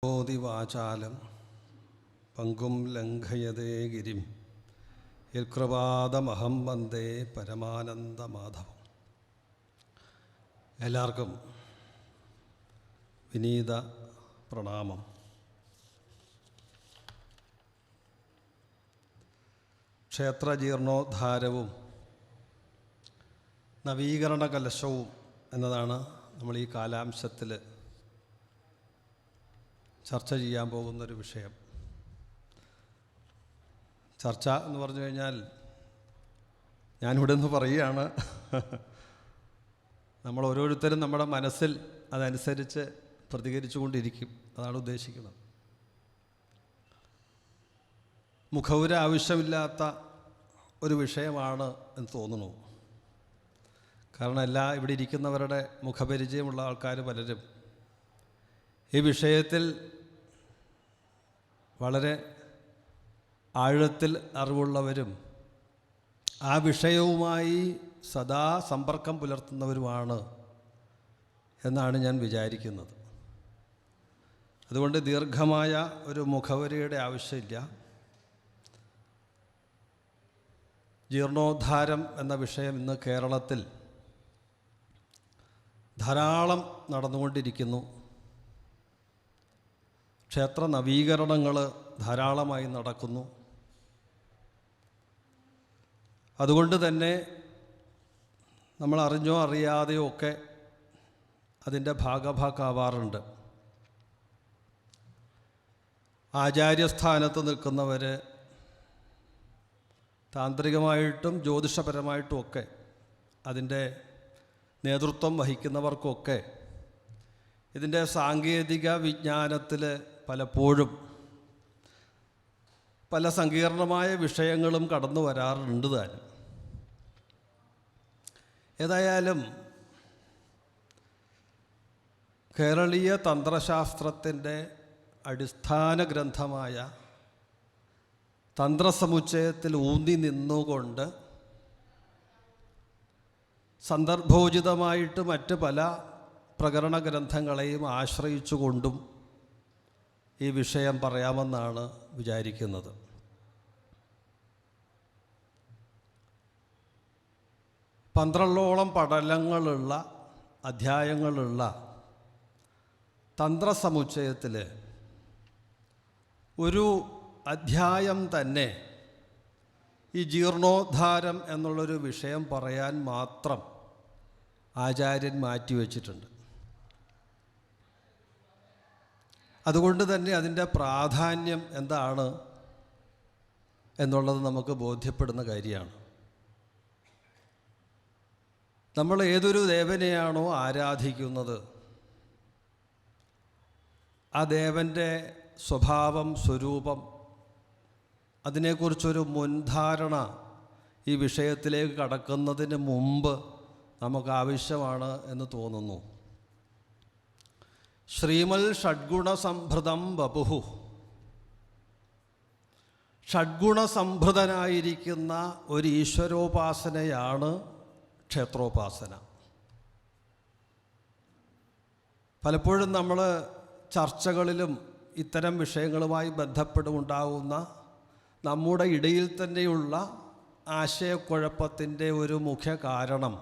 വാചാലം പങ്കും ലംഘയതേ ഗിരിം യൽകൃപാദമഹം വന്ദേ പരമാനന്ദമാധവം. എല്ലാവർക്കും വിനീത പ്രണാമം. ക്ഷേത്രജീർണോദ്ധാരവും നവീകരണ കലശവും എന്നതാണ് നമ്മൾ ഈ കാലാംശത്തിൽ ചർച്ച ചെയ്യാൻ പോകുന്നൊരു വിഷയം. ചർച്ച എന്ന് പറഞ്ഞു കഴിഞ്ഞാൽ ഞാനിവിടെ നിന്ന് പറയുകയാണ്, നമ്മൾ ഓരോരുത്തരും നമ്മുടെ മനസ്സിൽ അതനുസരിച്ച് പ്രതികരിച്ചു കൊണ്ടിരിക്കും, അതാണ് ഉദ്ദേശിക്കുന്നത്. മുഖവുര ആവശ്യമില്ലാത്ത ഒരു വിഷയമാണ് എന്ന് തോന്നുന്നു. കാരണം ഇവിടെ ഇരിക്കുന്നവരുടെ മുഖപരിചയമുള്ള ആൾക്കാർ പലരും ഈ വിഷയത്തിൽ വളരെ ആഴത്തിൽ അറിവുള്ളവരും ആ വിഷയവുമായി സദാ സമ്പർക്കം പുലർത്തുന്നവരുമാണ് എന്നാണ് ഞാൻ വിചാരിക്കുന്നത്. അതുകൊണ്ട് ദീർഘമായ ഒരു മുഖവരിയുടെ ആവശ്യമില്ല. ജീർണോദ്ധാരം എന്ന വിഷയം ഇന്ന് കേരളത്തിൽ ധാരാളം നടന്നുകൊണ്ടിരിക്കുന്നു. ക്ഷേത്ര നവീകരണങ്ങൾ ധാരാളമായി നടക്കുന്നു. അതുകൊണ്ട് തന്നെ നമ്മൾ അറിഞ്ഞോ അറിയാതെയോ ഒക്കെ അതിൻ്റെ ഭാഗഭാക്കാവാറുണ്ട്. ആചാര്യസ്ഥാനത്ത് നിൽക്കുന്നവർ താന്ത്രികമായിട്ടും ജ്യോതിഷപരമായിട്ടും ഒക്കെ അതിൻ്റെ നേതൃത്വം വഹിക്കുന്നവർക്കൊക്കെ ഇതിൻ്റെ സാങ്കേതിക വിജ്ഞാനത്തിൽ പലപ്പോഴും പല സങ്കീർണമായ വിഷയങ്ങളും കടന്നു വരാറുണ്ട് താനും. ഏതായാലും കേരളീയ തന്ത്രശാസ്ത്രത്തിൻ്റെ അടിസ്ഥാന ഗ്രന്ഥമായ തന്ത്രസമുച്ചയത്തിൽ ഊന്നി നിന്നുകൊണ്ട് സന്ദർഭോചിതമായിട്ട് മറ്റ് പല പ്രകരണ ഗ്രന്ഥങ്ങളെയും ആശ്രയിച്ചുകൊണ്ടും ഈ വിഷയം പറയാമെന്നാണ് വിചാരിക്കുന്നത്. പന്ത്രണ്ടോളം പടലങ്ങളുള്ള അധ്യായങ്ങളുള്ള തന്ത്രസമുച്ചയത്തിൽ ഒരു അധ്യായം തന്നെ ഈ ജീർണോദ്ധാരം എന്നുള്ളൊരു വിഷയം പറയാൻ മാത്രം ആചാര്യൻ മാറ്റിവെച്ചിട്ടുണ്ട്. അതുകൊണ്ട് തന്നെ അതിൻ്റെ പ്രാധാന്യം എന്താണ് എന്നുള്ളത് നമുക്ക് ബോധ്യപ്പെടുന്ന കാര്യമാണ്. നമ്മൾ ഏതൊരു ദേവനെയാണോ ആരാധിക്കുന്നത് ആ ദേവൻ്റെ സ്വഭാവം, സ്വരൂപം, അതിനെക്കുറിച്ചൊരു മുൻധാരണ ഈ വിഷയത്തിലേക്ക് കടക്കുന്നതിന് മുമ്പ് നമുക്ക് ആവശ്യമാണ് എന്ന് തോന്നുന്നു. ശ്രീമൽ ഷഡ്ഗുണസംഭൃതം വപുഃ, ഷഡ്ഗുണസംഭൃതനായിരിക്കുന്ന ഒരു ഈശ്വരോപാസനയാണ് ക്ഷേത്രോപാസന. പലപ്പോഴും നമ്മൾ ചർച്ചകളിലും ഇത്തരം വിഷയങ്ങളുമായി ബന്ധപ്പെടുണ്ടാവുന്ന നമ്മുടെ ഇടയിൽ തന്നെയുള്ള ആശയക്കുഴപ്പത്തിൻ്റെ ഒരു മുഖ്യ കാരണം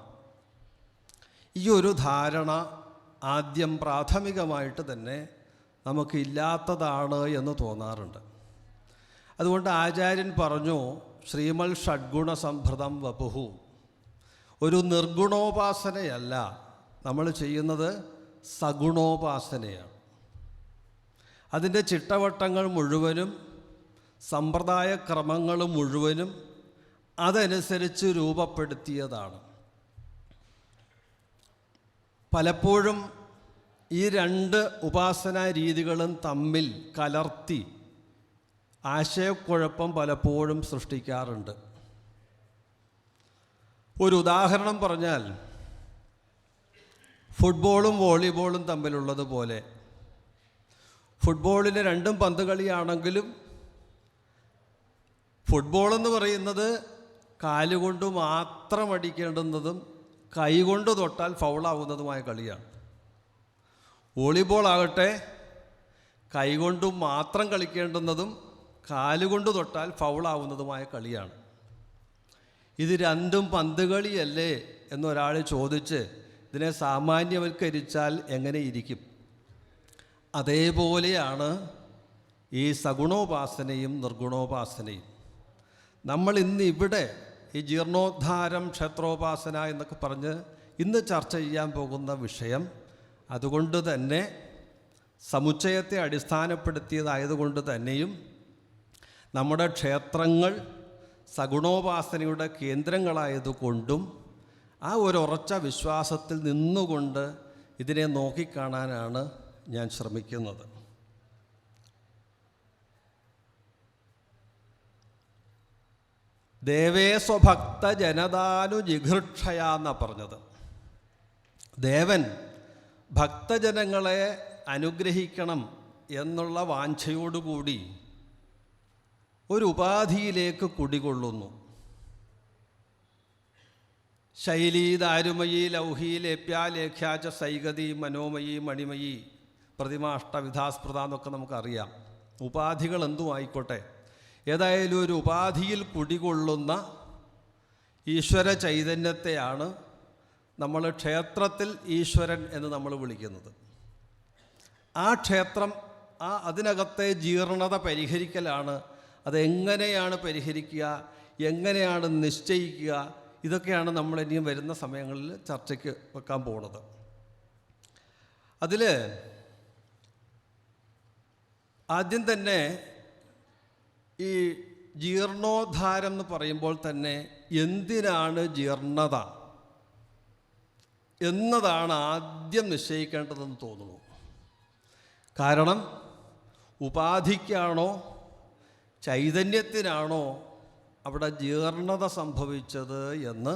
ഈ ഒരു ധാരണ ആദ്യം പ്രാഥമികമായിട്ട് തന്നെ നമുക്കില്ലാത്തതാണ് എന്ന് തോന്നാറുണ്ട്. അതുകൊണ്ട് ആചാര്യൻ പറഞ്ഞു, ശ്രീമൽ ഷഡ്ഗുണസംഭൃതം വപുഃ, ഒരു നിർഗുണോപാസനയല്ല നമ്മൾ ചെയ്യുന്നത്, സഗുണോപാസനയാണ്. അതിൻ്റെ ചിട്ടവട്ടങ്ങൾ മുഴുവനും സമ്പ്രദായ ക്രമങ്ങൾ മുഴുവനും അതനുസരിച്ച് രൂപപ്പെടുത്തിയതാണ്. പലപ്പോഴും ഈ രണ്ട് ഉപാസനാ രീതികളും തമ്മിൽ കലർത്തി ആശയക്കുഴപ്പം പലപ്പോഴും സൃഷ്ടിക്കാറുണ്ട്. ഒരു ഉദാഹരണം പറഞ്ഞാൽ, ഫുട്ബോളും വോളിബോളും തമ്മിലുള്ളതുപോലെ, ഫുട്ബോളിന് രണ്ടും പന്ത് കളിയാണെങ്കിലും ഫുട്ബോൾ എന്ന് പറയുന്നത് കാലുകൊണ്ട് മാത്രം അടിക്കേണ്ടുന്നതും കൈകൊണ്ട് തൊട്ടാൽ ഫൗളാവുന്നതുമായ കളിയാണ്. വോളിബോൾ ആകട്ടെ കൈകൊണ്ടും മാത്രം കളിക്കേണ്ടുന്നതും കാലുകൊണ്ട് തൊട്ടാൽ ഫൗളാവുന്നതുമായ കളിയാണ്. ഇത് രണ്ടും പന്ത് കളിയല്ലേ എന്നൊരാൾ ചോദിച്ച് ഇതിനെ സാമാന്യവൽക്കരിച്ചാൽ എങ്ങനെ ഇരിക്കും? അതേപോലെയാണ് ഈ സഗുണോപാസനയും നിർഗുണോപാസനയും. നമ്മൾ ഇന്ന് ഇവിടെ ഈ ജീർണോദ്ധാരം, ക്ഷേത്രോപാസന എന്നൊക്കെ പറഞ്ഞ് ഇന്ന് ചർച്ച ചെയ്യാൻ പോകുന്ന വിഷയം അതുകൊണ്ട് തന്നെ സമുച്ചയത്തെ അടിസ്ഥാനപ്പെടുത്തിയതായതുകൊണ്ട് തന്നെയും നമ്മുടെ ക്ഷേത്രങ്ങൾ സഗുണോപാസനയുടെ കേന്ദ്രങ്ങളായതുകൊണ്ടും ആ ഒരുറച്ച വിശ്വാസത്തിൽ നിന്നുകൊണ്ട് ഇതിനെ നോക്കിക്കാണാനാണ് ഞാൻ ശ്രമിക്കുന്നത്. ദേവേ സ്വഭക്ത ജനതാനുജിഘൃക്ഷയ എന്നാണ് പറഞ്ഞത്. ദേവൻ ഭക്തജനങ്ങളെ അനുഗ്രഹിക്കണം എന്നുള്ള വാഞ്ഛയോടുകൂടി ഒരു ഉപാധിയിലേക്ക് കുടികൊള്ളുന്നു. ശൈലീ ദാരുമയീ ലൗഹീ ലേപ്യാ ലേഖ്യാച സൈഗതി മനോമയീ മണിമയീ പ്രതിമാഷ്ടവിധാസ്പൃത എന്നൊക്കെ നമുക്കറിയാം. ഉപാധികൾ എന്തും ആയിക്കോട്ടെ, ഏതായാലും ഒരു ഉപാധിയിൽ കുടികൊള്ളുന്ന ഈശ്വര ചൈതന്യത്തെയാണ് നമ്മൾ ക്ഷേത്രത്തിൽ ഈശ്വരൻ എന്ന് നമ്മൾ വിളിക്കുന്നത്. ആ ക്ഷേത്രം, അതിനകത്തെ ജീർണത പരിഹരിക്കലാണ്. അതെങ്ങനെയാണ് പരിഹരിക്കുക, എങ്ങനെയാണ് നിശ്ചയിക്കുക, ഇതൊക്കെയാണ് നമ്മൾ ഇനിയും വരുന്ന സമയങ്ങളിൽ ചർച്ചയ്ക്ക് വെക്കാൻ പോകുന്നത്. അതിൽ ആദ്യം തന്നെ ഈ ജീർണോദ്ധാരം എന്ന് പറയുമ്പോൾ തന്നെ എന്തിനാണ് ജീർണത എന്നതാണ് ആദ്യം നിശ്ചയിക്കേണ്ടതെന്ന് തോന്നുന്നു. കാരണം ഉപാധിക്കാണോ ചൈതന്യത്തിനാണോ അവിടെ ജീർണത സംഭവിച്ചത് എന്ന്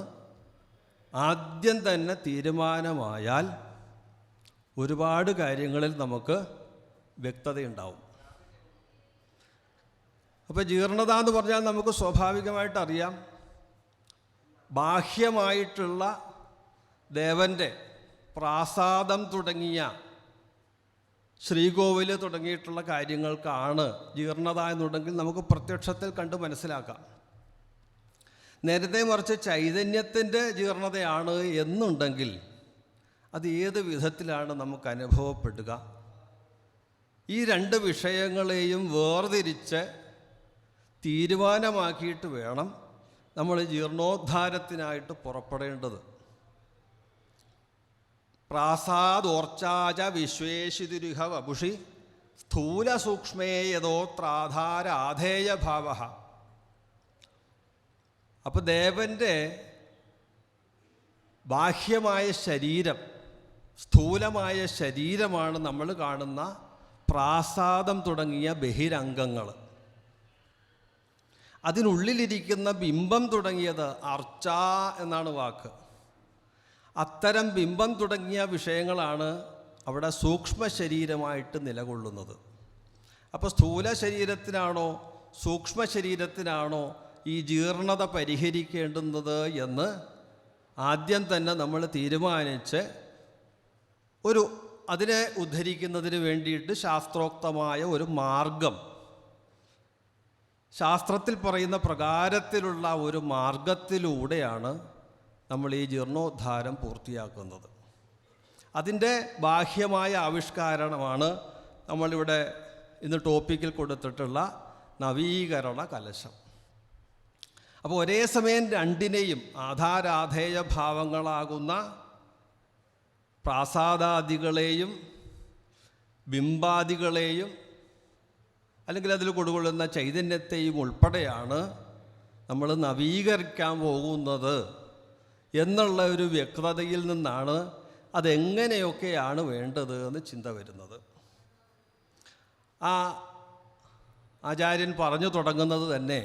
ആദ്യം തന്നെ തീരുമാനമായാൽ ഒരുപാട് കാര്യങ്ങളിൽ നമുക്ക് വ്യക്തതയുണ്ടാവും. അപ്പോൾ ജീർണത എന്ന് പറഞ്ഞാൽ നമുക്ക് സ്വാഭാവികമായിട്ടറിയാം, ബാഹ്യമായിട്ടുള്ള ദേവൻ്റെ പ്രാസാദം തുടങ്ങിയ ശ്രീകോവിൽ തുടങ്ങിയിട്ടുള്ള കാര്യങ്ങൾക്കാണ് ജീർണത എന്നുണ്ടെങ്കിൽ നമുക്ക് പ്രത്യക്ഷത്തിൽ കണ്ട് മനസ്സിലാക്കാം. നേരത്തെ മറിച്ച് ചൈതന്യത്തിൻ്റെ ജീർണതയാണ് എന്നുണ്ടെങ്കിൽ അത് ഏത് വിധത്തിലാണ് നമുക്ക് അനുഭവപ്പെടുക? ഈ രണ്ട് വിഷയങ്ങളെയും വേർതിരിച്ച് തീരുമാനമാക്കിയിട്ട് വേണം നമ്മൾ ജീർണോദ്ധാരത്തിനായിട്ട് പുറപ്പെടേണ്ടത്. പ്രാസാദോർച്ചാച വിശ്വേശിതുരിഹ വപുഷി സ്ഥൂല സൂക്ഷ്മേയതോത്രാധാരാധേയഭാവ. അപ്പോൾ ദേവൻ്റെ ബാഹ്യമായ ശരീരം, സ്ഥൂലമായ ശരീരമാണ് നമ്മൾ കാണുന്ന പ്രാസാദം തുടങ്ങിയ ബഹിരംഗങ്ങൾ. അതിനുള്ളിലിരിക്കുന്ന ബിംബം തുടങ്ങിയത് അർച്ച എന്നാണ് വാക്ക്. അത്തരം ബിംബം തുടങ്ങിയ വിഷയങ്ങളാണ് അവിടെ സൂക്ഷ്മ ശരീരമായിട്ട് നിലകൊള്ളുന്നത്. അപ്പോൾ സ്ഥൂല ശരീരത്തിനാണോ സൂക്ഷ്മ ശരീരത്തിനാണോ ഈ ജീർണത പരിഹരിക്കേണ്ടുന്നത് എന്ന് ആദ്യം തന്നെ നമ്മൾ തീരുമാനിച്ച് അതിനെ ഉദ്ധരിക്കുന്നതിന് വേണ്ടിയിട്ട് ശാസ്ത്രോക്തമായ ഒരു മാർഗം, ശാസ്ത്രത്തിൽ പറയുന്ന പ്രകാരത്തിലുള്ള ഒരു മാർഗത്തിലൂടെയാണ് നമ്മൾ ഈ ജീർണോദ്ധാരം പൂർത്തിയാക്കുന്നത്. അതിൻ്റെ ബാഹ്യമായ ആവിഷ്കാരമാണ് നമ്മളിവിടെ ഇന്ന് ടോപ്പിക്കിൽ കൊടുത്തിട്ടുള്ള നവീകരണ കലശം. അപ്പോൾ ഒരേ സമയം രണ്ടിനെയും ആധാരാധേയ ഭാവങ്ങളാകുന്ന പ്രാസാദാദികളെയും ബിംബാദികളെയും അല്ലെങ്കിൽ അതിൽ കൊടുകൊള്ളുന്ന ചൈതന്യത്തെയും ഉൾപ്പെടെയാണ് നമ്മൾ നവീകരിക്കാൻ പോകുന്നത് എന്നുള്ള ഒരു വ്യക്തതയിൽ നിന്നാണ് അതെങ്ങനെയൊക്കെയാണ് വേണ്ടത് എന്ന് ചിന്ത വരുന്നത്. ആ ആചാര്യൻ പറഞ്ഞു തുടങ്ങുന്നത് തന്നെ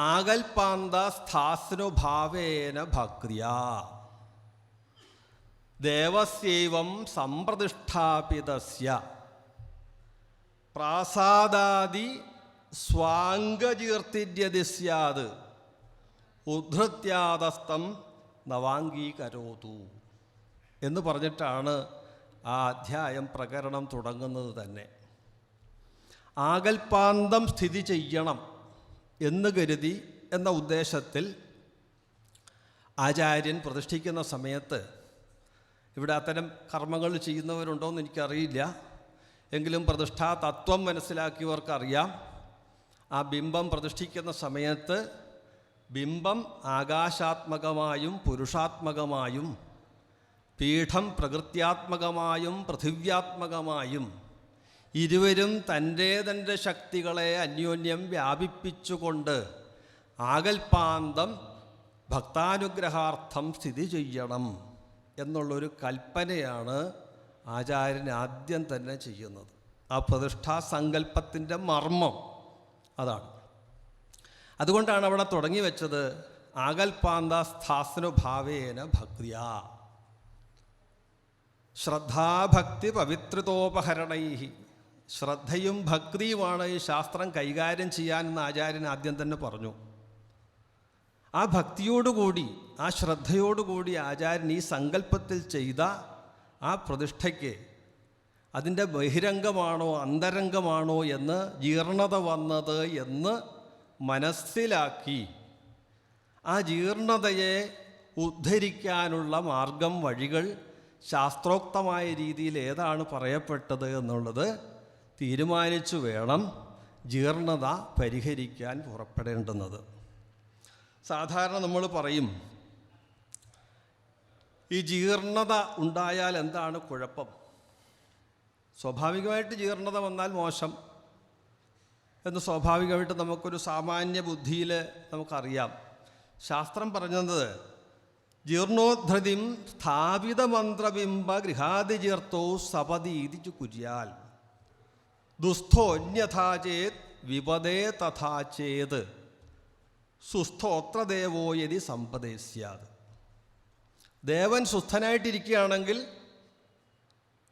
ആകൽപാന്ത സ്ഥാസ്നുഭാവേന ഭക്തിയാ ദേവസ്യൈവം സംപ്രതിഷ്ഠാപിതസ്യ പ്രാസാദാദി സ്വാംഗകീർത്തിര്യതി സ്യാത് ഉദ്ധൃത്യാദസ്തം നവാംഗീകരോതു എന്ന് പറഞ്ഞിട്ടാണ് ആ അധ്യായം പ്രകരണം തുടങ്ങുന്നത് തന്നെ. ആകൽപാന്തം സ്ഥിതി ചെയ്യണം എന്ന് കരുതി എന്ന ഉദ്ദേശത്തിൽ ആചാര്യൻ പ്രതിഷ്ഠിക്കുന്ന സമയത്ത്, ഇവിടെ അത്തരം കർമ്മങ്ങൾ ചെയ്യുന്നവരുണ്ടോയെന്ന് എനിക്കറിയില്ല, എങ്കിലും പ്രതിഷ്ഠാ തത്വം മനസ്സിലാക്കിയവർക്കറിയാം, ആ ബിംബം പ്രതിഷ്ഠിക്കുന്ന സമയത്ത് ബിംബം ആകാശാത്മകമായും പുരുഷാത്മകമായും, പീഠം പ്രകൃത്യാത്മകമായും പൃഥിവ്യാത്മകമായും ഇരുവരും തൻ്റെ ശക്തികളെ അന്യോന്യം വ്യാപിപ്പിച്ചുകൊണ്ട് ആകൽപാന്തം ഭക്താനുഗ്രഹാർത്ഥം സ്ഥിതി ചെയ്യണം എന്നുള്ളൊരു കൽപ്പനയാണ് ആചാര്യൻ ആദ്യം തന്നെ ചെയ്യുന്നത്. ആ പ്രതിഷ്ഠാസങ്കല്പത്തിൻ്റെ മർമ്മം അതാണ്. അതുകൊണ്ടാണ് അവിടെ തുടങ്ങി വെച്ചത് ആകൽപാന്ത സ്ഥാസ്നുഭാവേന ഭക്തിയാ ശ്രദ്ധാഭക്തി പവിത്രതോപഹരണൈ. ശ്രദ്ധയും ഭക്തിയുമാണ് ഈ ശാസ്ത്രം കൈകാര്യം ചെയ്യാനെന്ന് ആചാര്യൻ ആദ്യം തന്നെ പറഞ്ഞു. ആ ഭക്തിയോടുകൂടി, ആ ശ്രദ്ധയോടുകൂടി ആചാര്യൻ ഈ സങ്കല്പത്തിൽ ചെയ്ത ആ പ്രതിഷ്ഠയ്ക്ക് അതിൻ്റെ ബഹിരംഗമാണോ അന്തരംഗമാണോ എന്ന് ജീർണത വന്നത് എന്ന് മനസ്സിലാക്കി ആ ജീർണതയെ ഉദ്ധരിക്കാനുള്ള മാർഗം, വഴികൾ ശാസ്ത്രോക്തമായ രീതിയിൽ ഏതാണ് പറയപ്പെട്ടത് എന്നുള്ളത് തീരുമാനിച്ചു വേണം ജീർണത പരിഹരിക്കാൻ പുറപ്പെടേണ്ടുന്നത്. സാധാരണ നമ്മൾ പറയും, ഈ ജീർണത ഉണ്ടായാൽ എന്താണ് കുഴപ്പം? സ്വാഭാവികമായിട്ട് ജീർണത വന്നാൽ മോശം എന്ന് സ്വാഭാവികമായിട്ട് നമുക്കൊരു സാമാന്യ ബുദ്ധിയിൽ നമുക്കറിയാം. ശാസ്ത്രം പറഞ്ഞത് ജീർണോദ്ധൃതിം സ്ഥാപിത മന്ത്രബിംബ ഗൃഹാതിജീർത്തോ സപതീതി കുര്യാൽ ദുസ്ഥോന്യഥാചേത് വിപദേ തഥാചേത് സുസ്ഥോത്ര ദേവോ യതി സമ്പദേ സ്യാത്. ദേവൻ സുസ്ഥനായിട്ടിരിക്കുകയാണെങ്കിൽ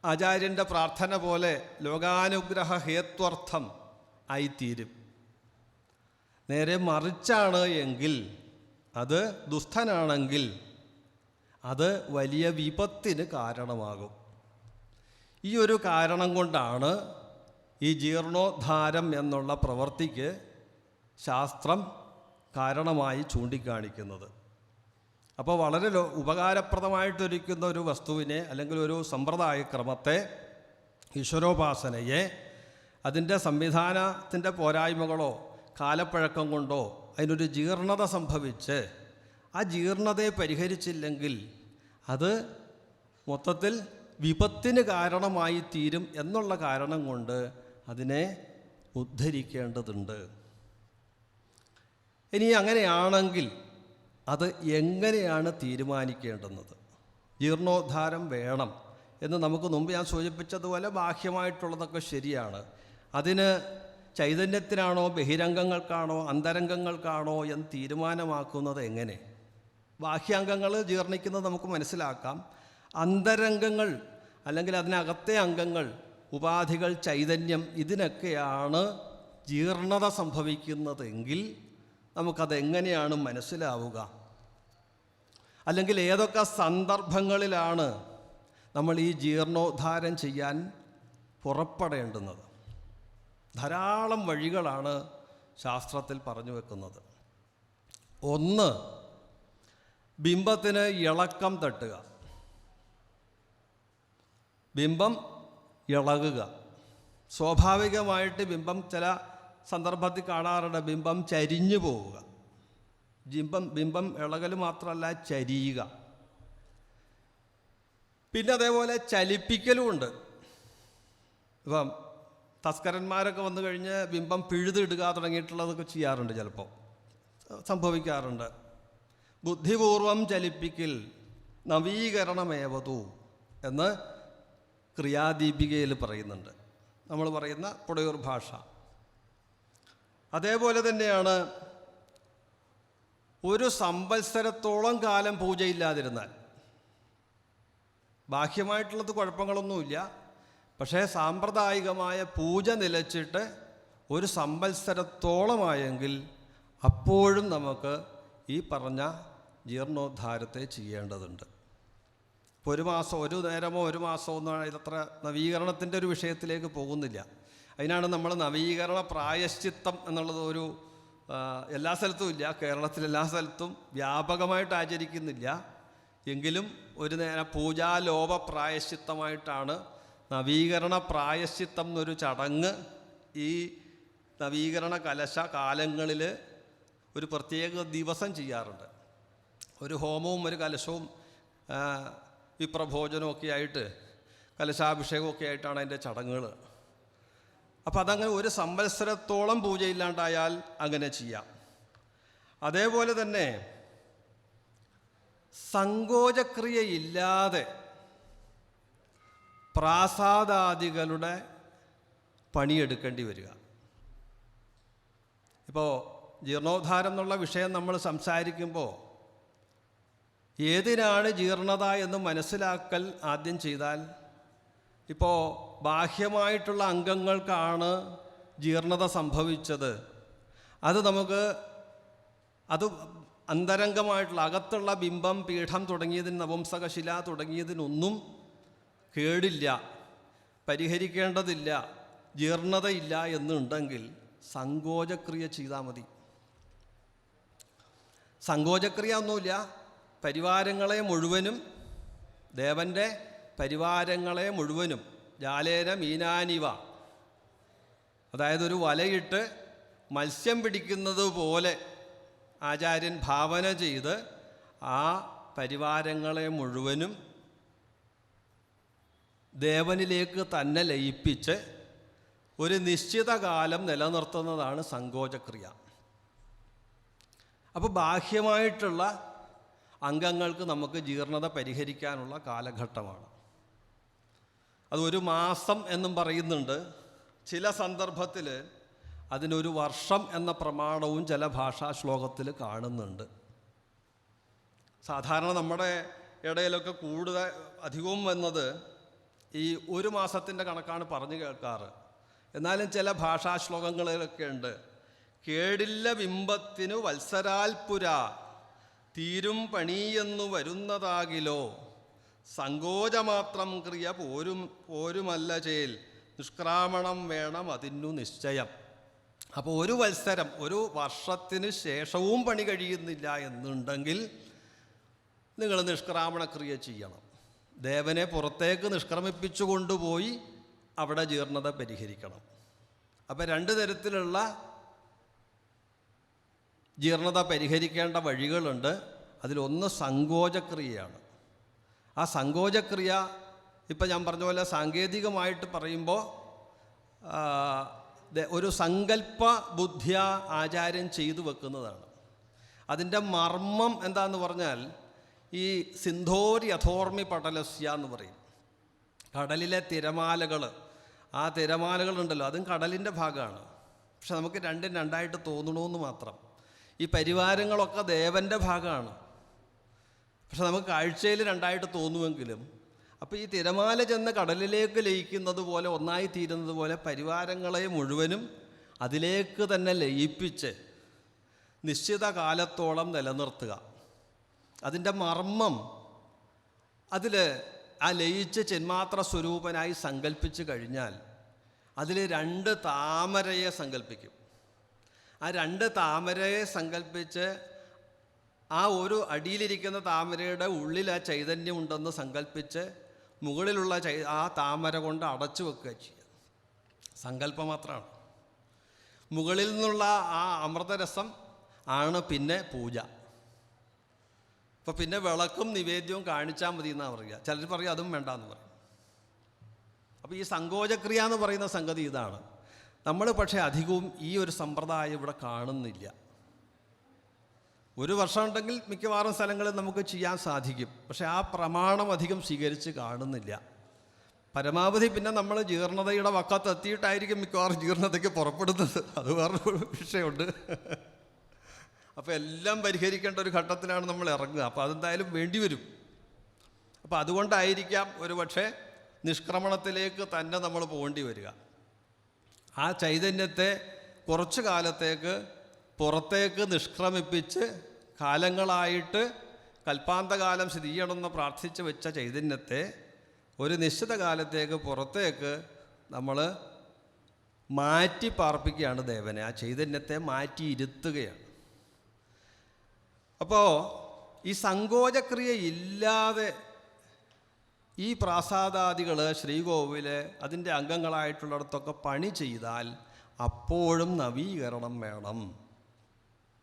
ആചാര്യൻ്റെ പ്രാർത്ഥന പോലെ ലോകാനുഗ്രഹ ഹേത്വർത്ഥം ആയിത്തീരും. നേരെ മറിച്ചാണ് എങ്കിൽ, അത് ദുസ്ഥനാണെങ്കിൽ അത് വലിയ വിപത്തിന് കാരണമാകും. ഈ ഒരു കാരണം കൊണ്ടാണ് ഈ ജീർണോദ്ധാരം എന്നുള്ള പ്രവൃത്തിക്ക് ശാസ്ത്രം കാരണമായി ചൂണ്ടിക്കാണിക്കുന്നത്. അപ്പോൾ വളരെ ഉപകാരപ്രദമായിട്ടിരിക്കുന്ന ഒരു വസ്തുവിനെ അല്ലെങ്കിൽ ഒരു സമ്പ്രദായ ക്രമത്തെ, ഈശ്വരോപാസനയെ, അതിൻ്റെ സംവിധാനത്തിൻ്റെ പോരായ്മകളോ കാലപ്പഴക്കം കൊണ്ടോ അതിനൊരു ജീർണത സംഭവിച്ച് ആ ജീർണതയെ പരിഹരിച്ചില്ലെങ്കിൽ അത് മൊത്തത്തിൽ വിപത്തിന് കാരണമായി തീരും എന്നുള്ള കാരണം കൊണ്ട് അതിനെ ഉദ്ധരിക്കേണ്ടതുണ്ട്. ഇനി അങ്ങനെയാണെങ്കിൽ അത് എങ്ങനെയാണ് തീരുമാനിക്കേണ്ടുന്നത്? ജീർണോദ്ധാരം വേണം എന്ന് നമുക്ക് മുമ്പ് ഞാൻ സൂചിപ്പിച്ചതുപോലെ ബാഹ്യമായിട്ടുള്ളതൊക്കെ ശരിയാണ്. അതിന് ചൈതന്യത്തിനാണോ ബഹിരംഗങ്ങൾക്കാണോ അന്തരംഗങ്ങൾക്കാണോ എന്ന് തീരുമാനമാക്കുന്നത് എങ്ങനെ? ബാഹ്യാംഗങ്ങൾ ജീർണിക്കുന്നത് നമുക്ക് മനസ്സിലാക്കാം. അന്തരംഗങ്ങൾ അല്ലെങ്കിൽ അതിനകത്തെ അംഗങ്ങൾ, ഉപാധികൾ, ചൈതന്യം, ഇതിനൊക്കെയാണ് ജീർണത സംഭവിക്കുന്നതെങ്കിൽ നമുക്കതെങ്ങനെയാണ് മനസ്സിലാവുക? അല്ലെങ്കിൽ ഏതൊക്കെ സന്ദർഭങ്ങളിലാണ് നമ്മൾ ഈ ജീർണോദ്ധാരം ചെയ്യാൻ പുറപ്പെടേണ്ടുന്നത്? ധാരാളം വഴികളാണ് ശാസ്ത്രത്തിൽ പറഞ്ഞു വെക്കുന്നത്. ഒന്ന്, ബിംബത്തിന് ഇളക്കം തട്ടുക, ബിംബം ഇളകുക. സ്വാഭാവികമായിട്ട് ബിംബം ചില സന്ദർഭത്തിൽ കാണാറുണ്ട്, ബിംബം ചരിഞ്ഞു പോവുക. ബിംബം ഇളകൽ മാത്രമല്ല, ചരിയുക. പിന്നെ അതേപോലെ ചലിപ്പിക്കലുമുണ്ട്. ഇപ്പം തസ്കരന്മാരൊക്കെ വന്നു കഴിഞ്ഞ് ബിംബം പിഴുതിടുക തുടങ്ങിയിട്ടുള്ളതൊക്കെ ചെയ്യാറുണ്ട്, ചിലപ്പോൾ സംഭവിക്കാറുണ്ട്. ബുദ്ധിപൂർവം ചലിപ്പിക്കൽ നവീകരണമേവതു എന്ന് ക്രിയാദീപികയിൽ പറയുന്നുണ്ട്, നമ്മൾ പറയുന്ന പുടയൂർ ഭാഷ. അതേപോലെ തന്നെയാണ് ഒരു സംവത്സരത്തോളം കാലം പൂജയില്ലാതിരുന്നാൽ, ബാഹ്യമായിട്ടുള്ളത് കുഴപ്പങ്ങളൊന്നുമില്ല, പക്ഷേ സാമ്പ്രദായികമായ പൂജ നിലച്ചിട്ട് ഒരു സംവത്സരത്തോളമായെങ്കിൽ അപ്പോഴും നമുക്ക് ഈ പറഞ്ഞ ജീർണോദ്ധാരത്തെ ചെയ്യേണ്ടതുണ്ട്. ഇപ്പോൾ ഒരു മാസം, ഒരു നേരമോ ഒരു മാസമോ ഒന്നും ഇതത്ര നവീകരണത്തിൻ്റെ ഒരു വിഷയത്തിലേക്ക് പോകുന്നില്ല. അതിനാണ് നമ്മൾ നവീകരണ പ്രായശ്ചിത്തം എന്നുള്ളത് ഒരു എല്ലാ സ്ഥലത്തും ഇല്ല, കേരളത്തിൽ എല്ലാ സ്ഥലത്തും വ്യാപകമായിട്ട് ആചരിക്കുന്നില്ല. എങ്കിലും ഒരു നേരം പൂജാലോപ പ്രായശ്ചിത്തമായിട്ടാണ് നവീകരണ പ്രായശ്ചിത്തം എന്നൊരു ചടങ്ങ് ഈ നവീകരണ കലശ കാലങ്ങളിൽ ഒരു പ്രത്യേക ദിവസം ചെയ്യാറുണ്ട്. ഒരു ഹോമവും ഒരു കലശവും വിപ്രഭോജനവും ഒക്കെ ആയിട്ട്, കലശാഭിഷേകമൊക്കെ ആയിട്ടാണ് അതിൻ്റെ ചടങ്ങുകൾ. അപ്പം അതങ്ങനെ ഒരു സംവത്സരത്തോളം പൂജയില്ലാണ്ടായാൽ അങ്ങനെ ചെയ്യാം. അതേപോലെ തന്നെ സങ്കോചക്രിയയില്ലാതെ പ്രാസാദാദികളുടെ പണിയെടുക്കേണ്ടി വരിക. ഇപ്പോൾ ജീർണോദ്ധാരം എന്നുള്ള വിഷയം നമ്മൾ സംസാരിക്കുമ്പോൾ ഏതിനാണ് ജീർണത എന്ന് മനസ്സിലാക്കൽ ആദ്യം ചെയ്താൽ, ഇപ്പോൾ ബാഹ്യമായിട്ടുള്ള അംഗങ്ങൾക്കാണ് ജീർണത സംഭവിച്ചത്, അത് അന്തരംഗമായിട്ടുള്ള അകത്തുള്ള ബിംബം, പീഠം തുടങ്ങിയതിന്, നപുംസകശില തുടങ്ങിയതിനൊന്നും കേടില്ല, പരിഹരിക്കേണ്ടതില്ല, ജീർണതയില്ല എന്നുണ്ടെങ്കിൽ സങ്കോചക്രിയ ചെയ്താൽ മതി. സങ്കോചക്രിയ ഒന്നുമില്ല, പരിവാരങ്ങളെ മുഴുവനും, ദേവൻ്റെ പരിവാരങ്ങളെ മുഴുവനും ജാലേന മീനാനിവ, അതായത് ഒരു വലയിട്ട് മത്സ്യം പിടിക്കുന്നത് പോലെ ആചാര്യൻ ഭാവന ചെയ്ത് ആ പരിവാരങ്ങളെ മുഴുവനും ദേവനിലേക്ക് തന്നെ ലയിപ്പിച്ച് ഒരു നിശ്ചിത കാലം നിലനിർത്തുന്നതാണ് സങ്കോചക്രിയ. അപ്പോൾ ബാഹ്യമായിട്ടുള്ള അംഗങ്ങൾക്ക് നമുക്ക് ജീർണത പരിഹരിക്കാനുള്ള കാലഘട്ടമാണ്. അത് 1 മാസം എന്നും പറയുന്നുണ്ട്. ചില സന്ദർഭത്തിൽ അതിനൊരു വർഷം എന്ന പ്രമാണവും ചില ഭാഷാ ശ്ലോകത്തിൽ കാണുന്നുണ്ട്. സാധാരണ നമ്മുടെ ഇടയിലൊക്കെ കൂടുതൽ അധികവും വന്നത് ഈ 1 മാസത്തിൻ്റെ കണക്കാണ് പറഞ്ഞു കേൾക്കാറ്. എന്നാലും ചില ഭാഷാ ശ്ലോകങ്ങളിലൊക്കെ ഉണ്ട്, കേടില്ല ബിംബത്തിനു വത്സരാൽപുര തീരും പണിയെന്നു വരുന്നതാകിലോ സങ്കോചമാത്രം ക്രിയ പോരുമല്ല ചേൽ നിഷ്ക്രാമണം വേണം അതിനു നിശ്ചയം. അപ്പോൾ 1 വത്സരം, 1 വർഷത്തിന് ശേഷവും പണി കഴിയുന്നില്ല എന്നുണ്ടെങ്കിൽ നിങ്ങൾ നിഷ്ക്രാമണക്രിയ ചെയ്യണം. ദേവനെ പുറത്തേക്ക് നിഷ്ക്രമിപ്പിച്ചു കൊണ്ടുപോയി അവിടെ ജീർണത പരിഹരിക്കണം. അപ്പം 2 തരത്തിലുള്ള ജീർണത പരിഹരിക്കേണ്ട വഴികളുണ്ട്. അതിലൊന്ന് സങ്കോചക്രിയയാണ്. ആ സങ്കോചക്രിയ ഇപ്പം ഞാൻ പറഞ്ഞ പോലെ സാങ്കേതികമായിട്ട് പറയുമ്പോൾ ഒരു സങ്കല്പ ബുദ്ധിയ ആചാര്യൻ ചെയ്തു വെക്കുന്നതാണ്. അതിൻ്റെ മർമ്മം എന്താന്ന് പറഞ്ഞാൽ ഈ സിന്ധോരി അഥോർമി പടലസ്യ എന്ന് പറയും. കടലിലെ തിരമാലകൾ, ആ തിരമാലകളുണ്ടല്ലോ, അതും കടലിൻ്റെ ഭാഗമാണ്. പക്ഷെ നമുക്ക് രണ്ടും രണ്ടായിട്ട് തോന്നണമെന്ന് മാത്രം. ഈ പരിവാരങ്ങളൊക്കെ ദേവൻ്റെ ഭാഗമാണ്, പക്ഷെ നമുക്ക് കാഴ്ചയിൽ രണ്ടായിട്ട് തോന്നുമെങ്കിലും. അപ്പോൾ ഈ തിരമാല ചെന്ന് കടലിലേക്ക് ലയിക്കുന്നത് പോലെ, ഒന്നായി തീരുന്നത് പോലെ പരിവാരങ്ങളെ മുഴുവനും അതിലേക്ക് തന്നെ ലയിപ്പിച്ച് നിശ്ചിത കാലത്തോളം നിലനിർത്തുക. അതിൻ്റെ മർമ്മം അതിൽ ആ ലയിച്ച് ചിന്മാത്ര സ്വരൂപനായി സങ്കല്പിച്ച് കഴിഞ്ഞാൽ അതിൽ 2 താമരയെ സങ്കല്പിക്കും. ആ 2 താമരയെ സങ്കല്പിച്ച് ആ ഒരു അടിയിലിരിക്കുന്ന താമരയുടെ ഉള്ളിൽ ആ ചൈതന്യമുണ്ടെന്ന് സങ്കല്പിച്ച് മുകളിലുള്ള ആ താമര കൊണ്ട് അടച്ചു വെക്കുക ചെയ്യുക. സങ്കല്പം മാത്രമാണ്. മുകളിൽ നിന്നുള്ള ആ അമൃതരസം ആണ് പിന്നെ പൂജ. അപ്പോൾ പിന്നെ വിളക്കും നിവേദ്യവും കാണിച്ചാൽ മതി എന്നാണ് പറയുക. ചിലർ പറയും അതും വേണ്ടാന്ന് പറയും. അപ്പോൾ ഈ സങ്കോചക്രിയ എന്ന് പറയുന്ന സംഗതി ഇതാണ്. നമ്മൾ പക്ഷേ അധികവും ഈ ഒരു സമ്പ്രദായം ഇവിടെ കാണുന്നില്ല. 1 വർഷം ഉണ്ടെങ്കിൽ മിക്കവാറും സ്ഥലങ്ങളിൽ നമുക്ക് ചെയ്യാൻ സാധിക്കും. പക്ഷേ ആ പ്രമാണം അധികം സ്വീകരിച്ച് കാണുന്നില്ല. പരമാവധി പിന്നെ നമ്മൾ ജീർണതയുടെ വക്കത്തെത്തിയിട്ടായിരിക്കും മിക്കവാറും ജീർണതയ്ക്ക് പുറപ്പെടുന്നത്. അത് വേറൊരു വിഷയമുണ്ട്. അപ്പോൾ എല്ലാം പരിഹരിക്കേണ്ട ഒരു ഘട്ടത്തിലാണ് നമ്മൾ ഇറങ്ങുക. അപ്പോൾ അതെന്തായാലും വേണ്ടി വരും. അപ്പോൾ അതുകൊണ്ടായിരിക്കാം ഒരു പക്ഷേ നിഷ്ക്രമണത്തിലേക്ക് തന്നെ നമ്മൾ പോകേണ്ടി വരിക. ആ ചൈതന്യത്തെ കുറച്ചു കാലത്തേക്ക് പുറത്തേക്ക് നിഷ്ക്രമിപ്പിച്ച് കാലങ്ങളായിട്ട് കൽപ്പാന്തകാലം സ്ഥിതി ചെയ്യണമെന്ന് പ്രാർത്ഥിച്ച് വെച്ച ചൈതന്യത്തെ ഒരു നിശ്ചിത കാലത്തേക്ക് പുറത്തേക്ക് നമ്മൾ മാറ്റി പാർപ്പിക്കുകയാണ് ദേവനെ. ആ ചൈതന്യത്തെ മാറ്റി ഇരുത്തുകയാണ്. അപ്പോൾ ഈ സങ്കോചക്രിയ ഇല്ലാതെ ഈ പ്രാസാദാദികൾ, ശ്രീകോവില്, അതിൻ്റെ അംഗങ്ങളായിട്ടുള്ളിടത്തൊക്കെ പണി ചെയ്താൽ അപ്പോഴും നവീകരണം വേണം.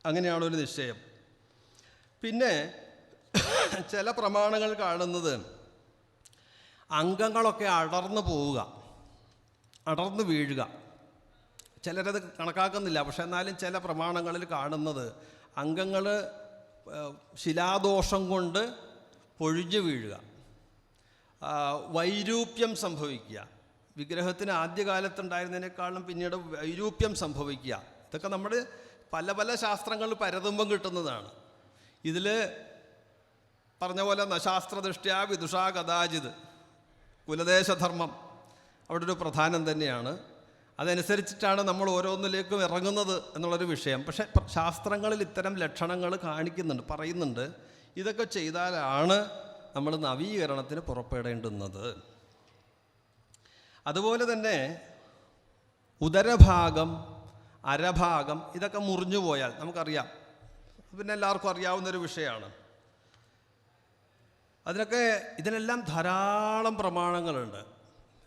അങ്ങനെയാണൊരു നിശ്ചയം. പിന്നെ ചില പ്രമാണങ്ങൾ കാണുന്നത് അംഗങ്ങളൊക്കെ അടർന്നു പോവുക, അടർന്നു വീഴുക. ചിലരത് കണക്കാക്കുന്നില്ല. പക്ഷെ എന്നാലും ചില പ്രമാണങ്ങളിൽ കാണുന്നത് അംഗങ്ങൾ ശിലാദോഷം കൊണ്ട് പൊഴിഞ്ഞു വീഴുക, വൈരൂപ്യം സംഭവിക്കുക, വിഗ്രഹത്തിന് ആദ്യകാലത്തുണ്ടായിരുന്നതിനേക്കാളും പിന്നീട് വൈരൂപ്യം സംഭവിക്കുക. ഇതൊക്കെ നമ്മൾ പല പല ശാസ്ത്രങ്ങൾ പരതുമ്പം കിട്ടുന്നതാണ്. ഇതിൽ പറഞ്ഞ പോലെ നശാസ്ത്രദൃഷ്ട്യാ വിദുഷാ കഥാചിത്, കുലദേശധർമ്മം അവിടെ ഒരു പ്രധാനം തന്നെയാണ്. അതനുസരിച്ചിട്ടാണ് നമ്മൾ ഓരോന്നിലേക്കും ഇറങ്ങുന്നത് എന്നുള്ളൊരു വിഷയം. പക്ഷേ ശാസ്ത്രങ്ങളിൽ ഇത്തരം ലക്ഷണങ്ങൾ കാണിക്കുന്നുണ്ട്, പറയുന്നുണ്ട്. ഇതൊക്കെ ചെയ്താലാണ് നമ്മൾ നവീകരണത്തിന് പുറപ്പെടേണ്ടുന്നത്. അതുപോലെ തന്നെ ഉദരഭാഗം, അരഭാഗം ഇതൊക്കെ മുറിഞ്ഞു പോയാൽ നമുക്കറിയാം, പിന്നെ എല്ലാവർക്കും അറിയാവുന്നൊരു വിഷയമാണ്. ഇതിനെല്ലാം ധാരാളം പ്രമാണങ്ങളുണ്ട്.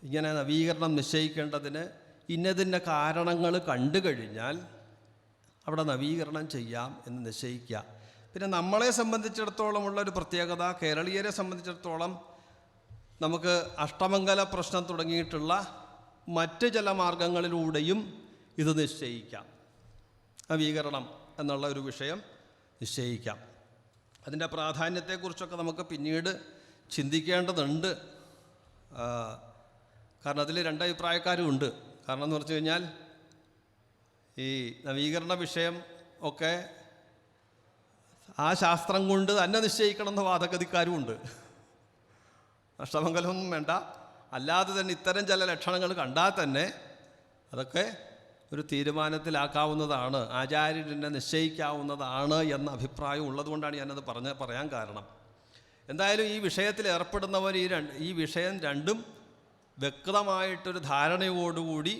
ഇങ്ങനെ നവീകരണം നിശ്ചയിക്കേണ്ടതിന് ഇന്നതിൻ്റെ കാരണങ്ങൾ കണ്ടു കഴിഞ്ഞാൽ അവിടെ നവീകരണം ചെയ്യാം എന്ന് നിശ്ചയിക്കുക. പിന്നെ നമ്മളെ സംബന്ധിച്ചിടത്തോളം ഉള്ളൊരു പ്രത്യേകത, കേരളീയരെ സംബന്ധിച്ചിടത്തോളം നമുക്ക് അഷ്ടമംഗല പ്രശ്നം തുടങ്ങിയിട്ടുള്ള മറ്റ് ചില മാർഗങ്ങളിലൂടെയും ഇത് നിശ്ചയിക്കാം. നവീകരണം എന്നുള്ള ഒരു വിഷയം നിശ്ചയിക്കാം. അതിൻ്റെ പ്രാധാന്യത്തെക്കുറിച്ചൊക്കെ നമുക്ക് പിന്നീട് ചിന്തിക്കേണ്ടതുണ്ട്. കാരണം അതിൽ രണ്ടഭിപ്രായക്കാരുമുണ്ട്. കാരണം എന്ന് പറഞ്ഞു കഴിഞ്ഞാൽ ഈ നവീകരണ വിഷയം ഒക്കെ ആ ശാസ്ത്രം കൊണ്ട് തന്നെ നിശ്ചയിക്കണമെന്ന് വാദഗതിക്കാരുമുണ്ട്. അഷ്ടമംഗലമൊന്നും വേണ്ട, അല്ലാതെ തന്നെ ഇത്തരം ചില ലക്ഷണങ്ങൾ കണ്ടാൽ തന്നെ അതൊക്കെ ഒരു തീരുമാനത്തിലാക്കാവുന്നതാണ്, ആചാര്യനെ നിശ്ചയിക്കാവുന്നതാണ് എന്ന അഭിപ്രായം ഉള്ളതുകൊണ്ടാണ് ഞാനത് പറയാൻ കാരണം. എന്തായാലും ഈ വിഷയത്തിൽ ഏർപ്പെടുന്നവർ ഈ വിഷയം രണ്ടും വ്യക്തമായിട്ടൊരു ധാരണയോടുകൂടി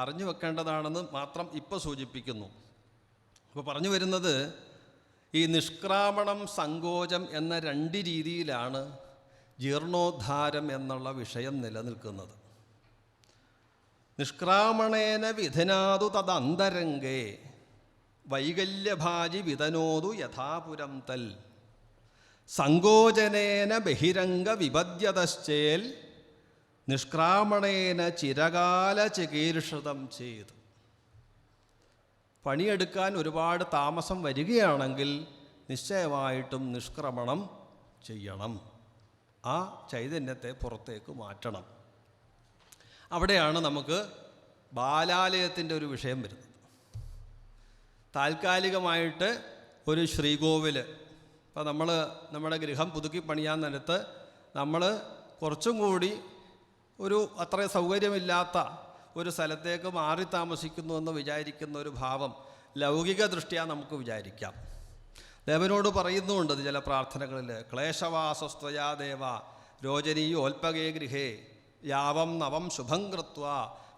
അറിഞ്ഞു വെക്കേണ്ടതാണെന്ന് മാത്രം ഇപ്പോൾ സൂചിപ്പിക്കുന്നു. അപ്പോൾ പറഞ്ഞു വരുന്നത്, ഈ നിഷ്ക്രാമണം, സങ്കോചം എന്ന രണ്ട് രീതിയിലാണ് ജീർണോദ്ധാരം എന്നുള്ള വിഷയം നിലനിൽക്കുന്നത്. നിഷ്ക്രാമണേന വിധനാതു തദന്തരംഗേ വൈകല്യഭാജി വിതനോതു യഥാപുരം തൽ സങ്കോചനേന ബഹിരംഗ വിപദ്യതശ്ചേൽ നിഷ്ക്രാമണേന ചിരകാല ചികീർഷിതം ചെയ്തു. പണിയെടുക്കാൻ ഒരുപാട് താമസം വരികയാണെങ്കിൽ നിശ്ചയമായിട്ടും നിഷ്ക്രമണം ചെയ്യണം. ആ ചൈതന്യത്തെ പുറത്തേക്ക് മാറ്റണം. അവിടെയാണ് നമുക്ക് ബാലാലയത്തിൻ്റെ ഒരു വിഷയം വരുന്നത്. താൽക്കാലികമായിട്ട് ഒരു ശ്രീകോവിൽ, ഇപ്പോൾ നമ്മൾ നമ്മുടെ ഗൃഹം പുതുക്കി പണിയാൻ നേരത്ത് നമ്മൾ കുറച്ചും കൂടി ഒരു അത്ര സൗകര്യമില്ലാത്ത ഒരു സ്ഥലത്തേക്ക് മാറി താമസിക്കുന്നു എന്ന് വിചാരിക്കുന്ന ഒരു ഭാവം ലൗകിക ദൃഷ്ട്യാ നമുക്ക് വിചാരിക്കാം. ദേവനോട് പറയുന്നുമുണ്ട് ചില പ്രാർത്ഥനകളിൽ, ക്ലേശവാസസ്ത്വയാ ദേവ രോചനീയോൽപകേ ഗൃഹേ യാവം നവം ശുഭം കൃത്വ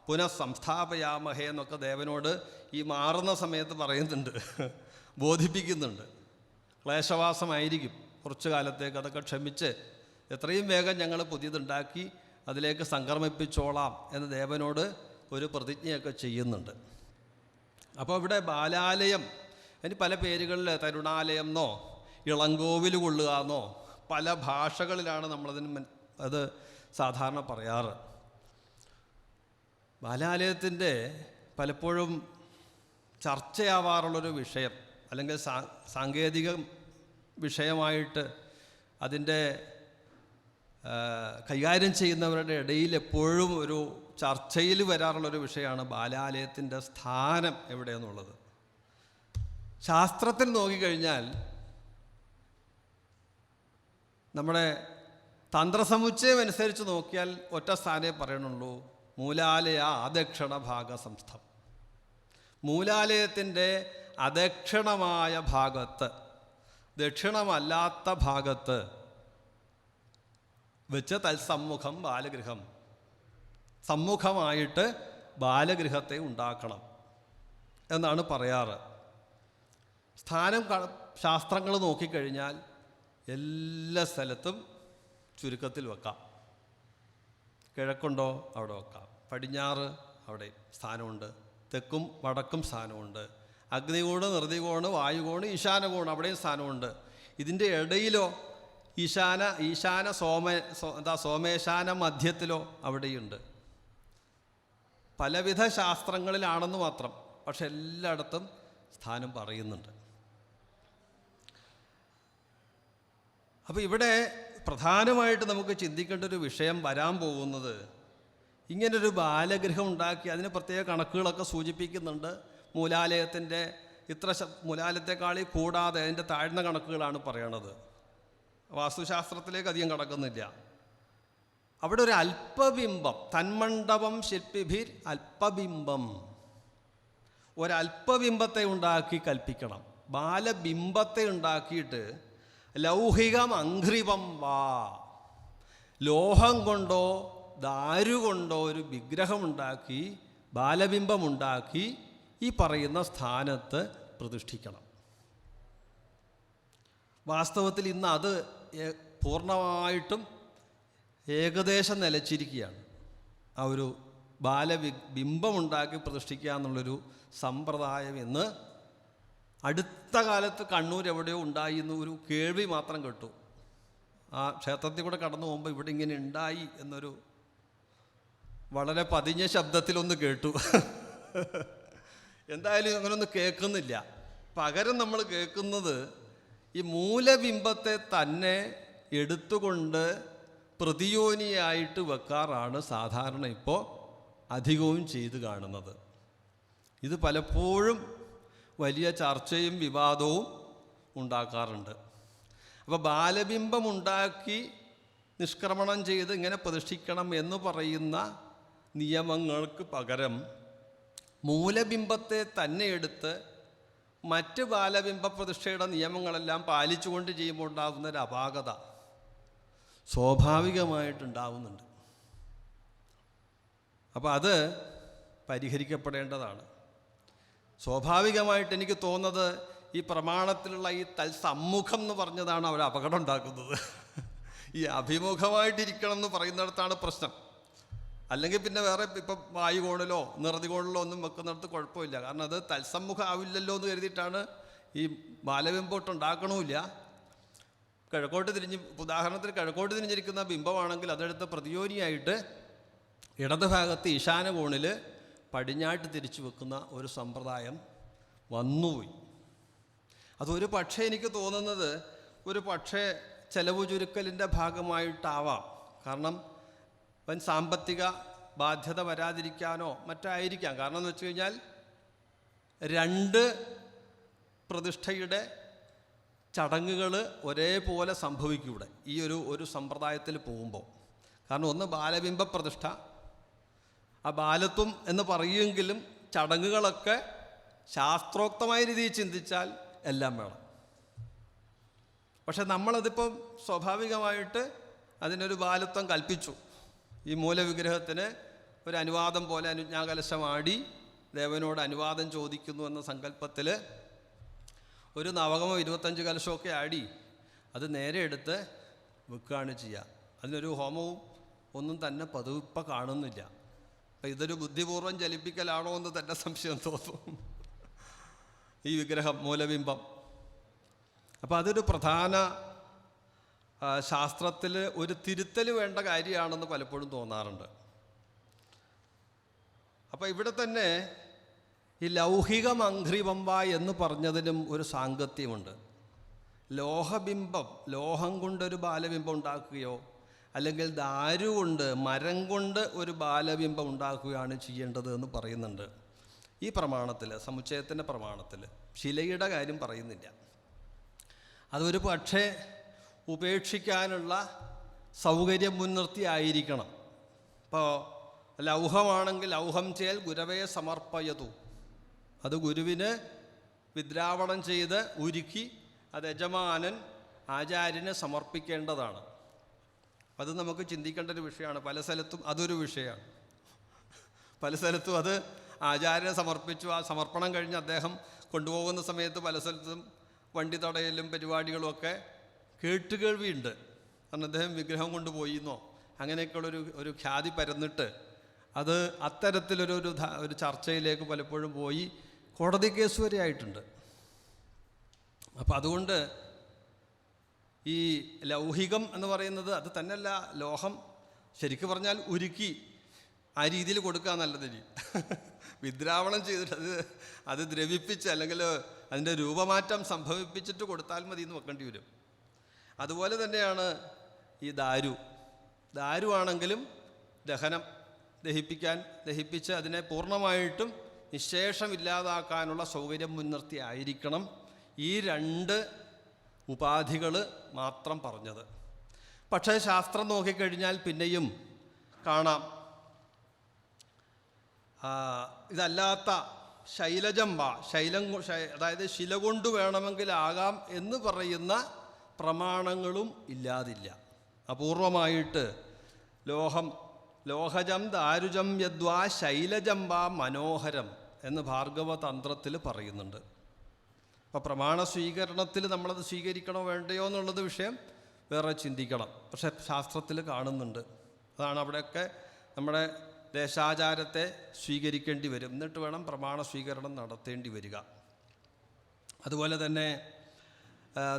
പുനഃ സംസ്ഥാപയാമഹേ എന്നൊക്കെ ദേവനോട് ഈ മാറുന്ന സമയത്ത് പറയുന്നുണ്ട്, ബോധിപ്പിക്കുന്നുണ്ട്. ക്ലേശവാസമായിരിക്കും കുറച്ചു കാലത്തേക്ക്, അതൊക്കെ ക്ഷമിച്ച് എത്രയും വേഗം ഞങ്ങൾ പുതിയതുണ്ടാക്കി അതിലേക്ക് സംക്രമിപ്പിച്ചോളാം എന്ന് ദേവനോട് ഒരു പ്രതിജ്ഞയൊക്കെ ചെയ്യുന്നുണ്ട്. അപ്പോൾ ഇവിടെ ബാലാലയം, അതിന് പല പേരുകളിൽ, തരുണാലയം എന്നോ ഇളങ്കോവിൽ കൊള്ളുക എന്നോ പല ഭാഷകളിലാണ് നമ്മളതിന് അത് സാധാരണ പറയാറ്. ബാലാലയത്തിൻ്റെ പലപ്പോഴും ചർച്ചയാവാറുള്ളൊരു വിഷയം, അല്ലെങ്കിൽ സാങ്കേതിക വിഷയമായിട്ട് അതിൻ്റെ കൈകാര്യം ചെയ്യുന്നവരുടെ ഇടയിൽ എപ്പോഴും ഒരു ചർച്ചയിൽ വരാറുള്ളൊരു വിഷയമാണ് ബാലാലയത്തിൻ്റെ സ്ഥാനം എവിടെയെന്നുള്ളത്. ശാസ്ത്രത്തിൽ നോക്കിക്കഴിഞ്ഞാൽ നമ്മുടെ തന്ത്രസമുച്ചയം അനുസരിച്ച് നോക്കിയാൽ ഒറ്റ സ്ഥാനേ പറയണുള്ളൂ, മൂലാലയ അദക്ഷിണ ഭാഗ സംസ്ഥം. മൂലാലയത്തിൻ്റെ അദക്ഷിണമായ ഭാഗത്ത് ദക്ഷിണമല്ലാത്ത ഭാഗത്ത് വെച്ച് തത്സമ്മുഖം ബാലഗൃഹം, സമ്മുഖമായിട്ട് ബാലഗൃഹത്തെ ഉണ്ടാക്കണം എന്നാണ് പറയാറ്. സ്ഥാനം ശാസ്ത്രങ്ങൾ നോക്കിക്കഴിഞ്ഞാൽ എല്ലാ സ്ഥലത്തും ചുരുക്കത്തിൽ വെക്കാം. കിഴക്കുണ്ടോ അവിടെ വെക്കാം, പടിഞ്ഞാറ് അവിടെ സ്ഥാനമുണ്ട്, തെക്കും വടക്കും സ്ഥാനമുണ്ട്, അഗ്നികോണ്, നിർദ്ദികോണ്, വായുകോണ്, ഈശാനകോണ് അവിടെയും സ്ഥാനമുണ്ട്. ഇതിൻ്റെ ഇടയിലോ സോമേശാന മധ്യത്തിലോ അവിടെയുണ്ട്. പലവിധ ശാസ്ത്രങ്ങളിലാണെന്ന് മാത്രം, പക്ഷെ എല്ലായിടത്തും സ്ഥാനം പറയുന്നുണ്ട്. അപ്പോൾ ഇവിടെ പ്രധാനമായിട്ട് നമുക്ക് ചിന്തിക്കേണ്ട ഒരു വിഷയം വരാൻ പോകുന്നത്, ഇങ്ങനൊരു ബാലഗൃഹം ഉണ്ടാക്കി അതിന് പ്രത്യേക കണക്കുകളൊക്കെ സൂചിപ്പിക്കുന്നുണ്ട്. മൂലാലയത്തിൻ്റെ മൂലാലയത്തെക്കാളി കൂടാതെ അതിൻ്റെ താഴ്ന്ന കണക്കുകളാണ് പറയണത്. വാസ്തുശാസ്ത്രത്തിലേക്ക് അധികം കടക്കുന്നില്ല. അവിടെ ഒരു അല്പബിംബം, തന്മണ്ഡപം ശില്പിഭിർ അല്പബിംബം, ഒരല്പബിംബത്തെ ഉണ്ടാക്കി കൽപ്പിക്കണം. ബാലബിംബത്തെ ഉണ്ടാക്കിയിട്ട് ലൗഹികം അംഘ്രിപം വാ, ലോഹം കൊണ്ടോ ദാരുകൊണ്ടോ ഒരു വിഗ്രഹമുണ്ടാക്കി, ബാലബിംബമുണ്ടാക്കി ഈ പറയുന്ന സ്ഥാനത്ത് പ്രതിഷ്ഠിക്കണം. വാസ്തവത്തിൽ ഇന്ന് അത് പൂർണ്ണമായിട്ടും ഏകദേശം നിലച്ചിരിക്കുകയാണ്. ആ ഒരു ബാലബിംബമുണ്ടാക്കി പ്രതിഷ്ഠിക്കുക എന്നുള്ളൊരു സമ്പ്രദായം ഇന്ന് അടുത്ത കാലത്ത് കണ്ണൂർ എവിടെയോ ഉണ്ടായി എന്ന് ഒരു കേൾവി മാത്രം കേട്ടു. ആ ക്ഷേത്രത്തിൽ കൂടെ കടന്നു പോകുമ്പോൾ ഇവിടെ ഇങ്ങനെ ഉണ്ടായി എന്നൊരു വളരെ പതിഞ്ഞ ശബ്ദത്തിലൊന്ന് കേട്ടു. എന്തായാലും അങ്ങനൊന്നും കേൾക്കുന്നില്ല. പകരം നമ്മൾ കേൾക്കുന്നത് ഈ മൂലബിംബത്തെ തന്നെ എടുത്തുകൊണ്ട് പ്രതിയോനിയായിട്ട് വെക്കാറാണ് സാധാരണ ഇപ്പോൾ അധികവും ചെയ്ത് കാണുന്നത്. ഇത് പലപ്പോഴും വലിയ ചർച്ചയും വിവാദവും ഉണ്ടാക്കാറുണ്ട്. അപ്പോൾ ബാലബിംബം ഉണ്ടാക്കി നിഷ്ക്രമണം ചെയ്ത് ഇങ്ങനെ പ്രതിഷ്ഠിക്കണം എന്ന് പറയുന്ന നിയമങ്ങൾക്ക് പകരം മൂലബിംബത്തെ തന്നെ എടുത്ത് മറ്റ് ബാലബിംബ പ്രതിഷ്ഠയുടെ നിയമങ്ങളെല്ലാം പാലിച്ചുകൊണ്ട് ചെയ്യുമ്പോൾ ഉണ്ടാകുന്ന ഒരു അപാകത സ്വാഭാവികമായിട്ടുണ്ടാവുന്നുണ്ട്. അപ്പോൾ അത് പരിഹരിക്കപ്പെടേണ്ടതാണ്. സ്വാഭാവികമായിട്ട് എനിക്ക് തോന്നുന്നത് ഈ പ്രമാണത്തിലുള്ള ഈ തൽസമ്മുഖം എന്ന് പറഞ്ഞതാണ് അവർ അപകടം ഉണ്ടാക്കുന്നത്. ഈ അഭിമുഖമായിട്ടിരിക്കണം എന്ന് പറയുന്നിടത്താണ് പ്രശ്നം. അല്ലെങ്കിൽ പിന്നെ വേറെ ഇപ്പം വായുകോണിലോ നിർദ്ദികോണിലോ ഒന്നും വെക്കുന്നിടത്ത് കുഴപ്പമില്ല. കാരണം അത് തൽസമ്മുഖം ആവില്ലല്ലോ എന്ന് കരുതിയിട്ടാണ് ഈ ബാലബിംബം ഉണ്ടാക്കണമില്ല. കിഴക്കോട്ട് തിരിഞ്ഞ്, ഉദാഹരണത്തിന് കിഴക്കോട്ട് തിരിഞ്ഞിരിക്കുന്ന ബിംബമാണെങ്കിൽ അതെടുത്ത് പ്രതിയോനിയായിട്ട് ഇടതുഭാഗത്ത് ഈശാന കോണിൽ പടിഞ്ഞാട്ട് തിരിച്ചു വെക്കുന്ന ഒരു സമ്പ്രദായം വന്നുപോയി. അതൊരു പക്ഷേ എനിക്ക് തോന്നുന്നത് ഒരു പക്ഷേ ചെലവ് ചുരുക്കലിൻ്റെ ഭാഗമായിട്ടാവാം. കാരണം വൻ സാമ്പത്തിക ബാധ്യത വരാതിരിക്കാനോ മറ്റായിരിക്കാം. കാരണം എന്ന് വെച്ച് കഴിഞ്ഞാൽ രണ്ട് പ്രതിഷ്ഠയുടെ ചടങ്ങുകൾ ഒരേപോലെ സംഭവിക്കും ഇവിടെ ഈ ഒരു സമ്പ്രദായത്തിൽ പോകുമ്പോൾ. കാരണം ഒന്ന് ബാലബിംബ പ്രതിഷ്ഠ, ആ ബാലത്വം എന്ന് പറയുമെങ്കിലും ചടങ്ങുകളൊക്കെ ശാസ്ത്രോക്തമായ രീതിയിൽ ചിന്തിച്ചാൽ എല്ലാം വേണം. പക്ഷെ നമ്മളതിപ്പം സ്വാഭാവികമായിട്ട് അതിനൊരു ബാലത്വം കൽപ്പിച്ചു. ഈ മൂലവിഗ്രഹത്തിന് ഒരു അനുവാദം പോലെ അനുജ്ഞാകലശമാടി ദേവനോട് അനുവാദം ചോദിക്കുന്നു എന്ന സങ്കല്പത്തിൽ ഒരു നവകമോ 25 കലശമൊക്കെ ആടി അത് നേരെ എടുത്ത് വെക്കുകയാണ് ചെയ്യുക. അതിനൊരു ഹോമവും ഒന്നും തന്നെ പതിവിപ്പം കാണുന്നില്ല. അപ്പം ഇതൊരു ബുദ്ധിപൂർവ്വം ചലിപ്പിക്കലാണോ എന്ന് തന്നെ സംശയം തോന്നും ഈ വിഗ്രഹം മൂലബിംബം. അപ്പം അതൊരു പ്രധാന ശാസ്ത്രത്തിൽ ഒരു തിരുത്തൽ വേണ്ട കാര്യമാണെന്ന് പലപ്പോഴും തോന്നാറുണ്ട്. അപ്പം ഇവിടെ തന്നെ ഈ ലൗഹികമംഘ്രിബംബ എന്ന് പറഞ്ഞതിനും ഒരു സാങ്കത്യമുണ്ട്. ലോഹബിംബം, ലോഹം കൊണ്ടൊരു ബാലബിംബം ഉണ്ടാക്കുകയോ അല്ലെങ്കിൽ ദാരു കൊണ്ട്, മരം കൊണ്ട് ഒരു ബാലബിംബം ഉണ്ടാക്കുകയാണ് ചെയ്യേണ്ടത് എന്ന് പറയുന്നുണ്ട് ഈ പ്രമാണത്തിൽ, സമുച്ചയത്തിൻ്റെ പ്രമാണത്തിൽ. ശിലയുടെ കാര്യം പറയുന്നില്ല. അതൊരു പക്ഷേ ഉപേക്ഷിക്കാനുള്ള സൗകര്യം മുൻനിർത്തി ആയിരിക്കണം. ഇപ്പോൾ ലൗഹമാണെങ്കിൽ ലൗഹം ചേൽ ഗുരവേ സമർപ്പയതു, അത് ഗുരുവിന് വിദ്രാവണം ചെയ്ത് ഉരുക്കി അത് യജമാനൻ ആചാര്യന് സമർപ്പിക്കേണ്ടതാണ്. അത് നമുക്ക് ചിന്തിക്കേണ്ട ഒരു വിഷയമാണ്. പല സ്ഥലത്തും അതൊരു വിഷയമാണ്. പല സ്ഥലത്തും അത് ആചാര്യനെ സമർപ്പിച്ചു. ആ സമർപ്പണം കഴിഞ്ഞ് അദ്ദേഹം കൊണ്ടുപോകുന്ന സമയത്ത് പല സ്ഥലത്തും വണ്ടി തടയലും പരിപാടികളുമൊക്കെ കേട്ടുകേൾവിയുണ്ട്. കാരണം അദ്ദേഹം വിഗ്രഹം കൊണ്ടുപോയിന്നോ അങ്ങനെയൊക്കെയുള്ളൊരു ഖ്യാതി പരന്നിട്ട് അത് അത്തരത്തിലൊരു ചർച്ചയിലേക്ക് പലപ്പോഴും പോയി കോടതി കേസ് വരെ ആയിട്ടുണ്ട്. അപ്പം അതുകൊണ്ട് ഈ ലൗഹികം എന്ന് പറയുന്നത് അത് തന്നെയല്ല, ലോഹം ശരിക്കും പറഞ്ഞാൽ ഉരുക്കി ആ രീതിയിൽ കൊടുക്കുക നല്ലതിന്. വിദ്രാവണം ചെയ്തിട്ട് അത് ദ്രവിപ്പിച്ച് അല്ലെങ്കിൽ അതിൻ്റെ രൂപമാറ്റം സംഭവിപ്പിച്ചിട്ട് കൊടുത്താൽ മതി എന്ന് വെക്കേണ്ടി വരും. അതുപോലെ തന്നെയാണ് ഈ ദാരു ആണെങ്കിലും ദഹിപ്പിച്ച് അതിനെ പൂർണ്ണമായിട്ടും നിശേഷമില്ലാതാക്കാനുള്ള സൗകര്യം മുൻനിർത്തി ആയിരിക്കണം ഈ 2 ഉപാധികൾ മാത്രം പറഞ്ഞത്. പക്ഷേ ശാസ്ത്രം നോക്കിക്കഴിഞ്ഞാൽ പിന്നെയും കാണാം ഇതല്ലാത്ത അതായത് ശില കൊണ്ട് വേണമെങ്കിലാകാം എന്ന് പറയുന്ന പ്രമാണങ്ങളും ഇല്ലാതില്ല. അപൂർവമായിട്ട് ലോഹജം ദാരുജം യദ്വാ ശൈലജം വാ മനോഹരം എന്ന് ഭാർഗവതന്ത്രത്തിൽ പറയുന്നുണ്ട്. അപ്പോൾ പ്രമാണ സ്വീകരണത്തിൽ നമ്മളത് സ്വീകരിക്കണോ വേണ്ടയോ എന്നുള്ളത് വിഷയം വേറെ ചിന്തിക്കണം. പക്ഷെ ശാസ്ത്രത്തിൽ കാണുന്നുണ്ട്. അതാണ് അവിടെയൊക്കെ നമ്മുടെ ദേശാചാരത്തെ സ്വീകരിക്കേണ്ടി വരും. എന്നിട്ട് വേണം പ്രമാണ സ്വീകരണം നടത്തേണ്ടി വരിക. അതുപോലെ തന്നെ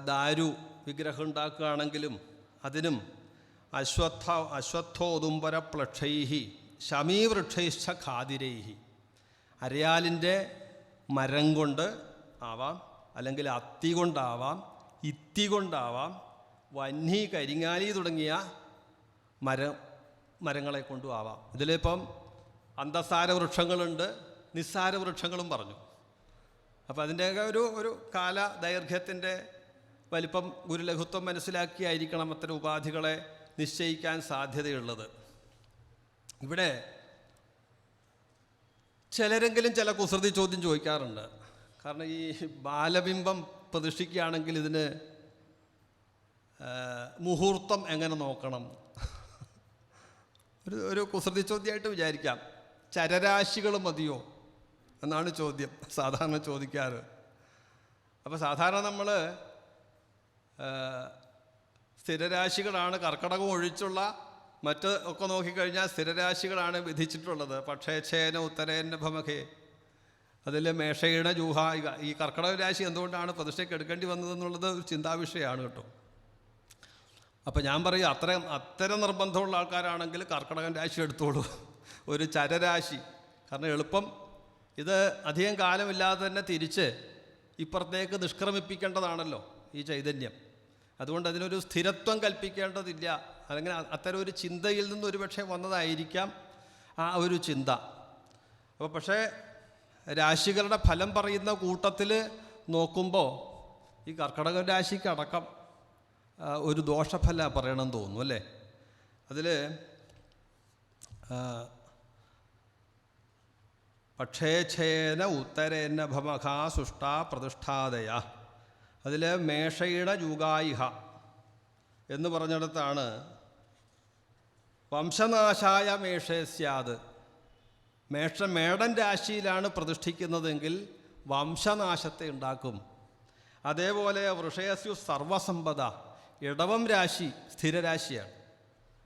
ദാരു വിഗ്രഹം ഉണ്ടാക്കുകയാണെങ്കിലും അതിനും അശ്വത്ഥോദുംബര പ്ലക്ഷൈഹി ശമീവൃക്ഷൈശ്ച ഖാതിരൈഹി, അരയാലിൻ്റെ മരം കൊണ്ട് ആവാം, അല്ലെങ്കിൽ അത്തി കൊണ്ടാവാം, ഇത്തി കൊണ്ടാവാം, വന്നി കരിങ്ങാലി തുടങ്ങിയ മരങ്ങളെ കൊണ്ടും ആവാം. ഇതിലിപ്പം അന്തസാര വൃക്ഷങ്ങളുണ്ട്, നിസ്സാര വൃക്ഷങ്ങളും പറഞ്ഞു. അപ്പോൾ അതിൻ്റെയൊക്കെ ഒരു കാല ദൈർഘ്യത്തിൻ്റെ വലിപ്പം ഗുരുലഘുത്വം മനസ്സിലാക്കിയായിരിക്കണം അത്തരം ഉപാധികളെ നിശ്ചയിക്കാൻ സാധ്യതയുള്ളത്. ഇവിടെ ചിലരെങ്കിലും ചില കുസൃതി ചോദ്യം ചോദിക്കാറുണ്ട്. കാരണം ഈ ബാലബിംബം പ്രതിഷ്ഠിക്കുകയാണെങ്കിൽ ഇതിന് മുഹൂർത്തം എങ്ങനെ നോക്കണം? ഒരു കുസൃതി ചോദ്യമായിട്ട് വിചാരിക്കാം. ചരരാശികൾ മതിയോ എന്നാണ് ചോദ്യം സാധാരണ ചോദിക്കാറ്. അപ്പോൾ സാധാരണ നമ്മൾ സ്ഥിരരാശികളാണ്, കർക്കടകം ഒഴിച്ചുള്ള മറ്റ് ഒക്കെ നോക്കിക്കഴിഞ്ഞാൽ സ്ഥിരരാശികളാണ് വിധിച്ചിട്ടുള്ളത്. പക്ഷേ ഛേന ഉത്തരേന്ന ഭമഖേ, അതിൽ മേഷയുടെ ജൂഹ, ഈ കർക്കടക രാശി എന്തുകൊണ്ടാണ് പ്രതിഷ്ഠയ്ക്ക് എടുക്കേണ്ടി വന്നതെന്നുള്ളത് ഒരു ചിന്താവിഷയമാണ് കേട്ടോ. അപ്പം ഞാൻ പറയും അത്തരം നിർബന്ധമുള്ള ആൾക്കാരാണെങ്കിൽ കർക്കടകൻ രാശി എടുത്തോളൂ, ഒരു ചരരാശി. കാരണം എളുപ്പം ഇത് അധികം കാലമില്ലാതെ തന്നെ തിരിച്ച് ഇപ്പുറത്തേക്ക് നിഷ്ക്രമിപ്പിക്കേണ്ടതാണല്ലോ ഈ ചൈതന്യം. അതുകൊണ്ട് അതിനൊരു സ്ഥിരത്വം കൽപ്പിക്കേണ്ടതില്ല. അല്ലെങ്കിൽ അത്തരം ഒരു ചിന്തയിൽ നിന്ന് ഒരുപക്ഷെ വന്നതായിരിക്കാം ആ ഒരു ചിന്ത. അപ്പോൾ പക്ഷേ രാശികളുടെ ഫലം പറയുന്ന കൂട്ടത്തിൽ നോക്കുമ്പോൾ ഈ കർക്കടക രാശിക്ക് അടക്കം ഒരു ദോഷഫല പറയണമെന്ന് തോന്നുന്നു അല്ലേ. അതിൽ പക്ഷേച്ഛേന ഉത്തരേന്ന ഭമഖാ സുഷ്ടാ പ്രതിഷ്ഠാദയ, അതിൽ മേഷയുടെ ജൂഗായിഹ എന്ന് പറഞ്ഞിടത്താണ് വംശനാശായ മേഷേ സ്യാത്. മേടൻ രാശിയിലാണ് പ്രതിഷ്ഠിക്കുന്നതെങ്കിൽ വംശനാശത്തെ ഉണ്ടാക്കും. അതേപോലെ വൃഷയസ്യു സർവസമ്പദ, ഇടവം രാശി സ്ഥിരരാശിയാണ്,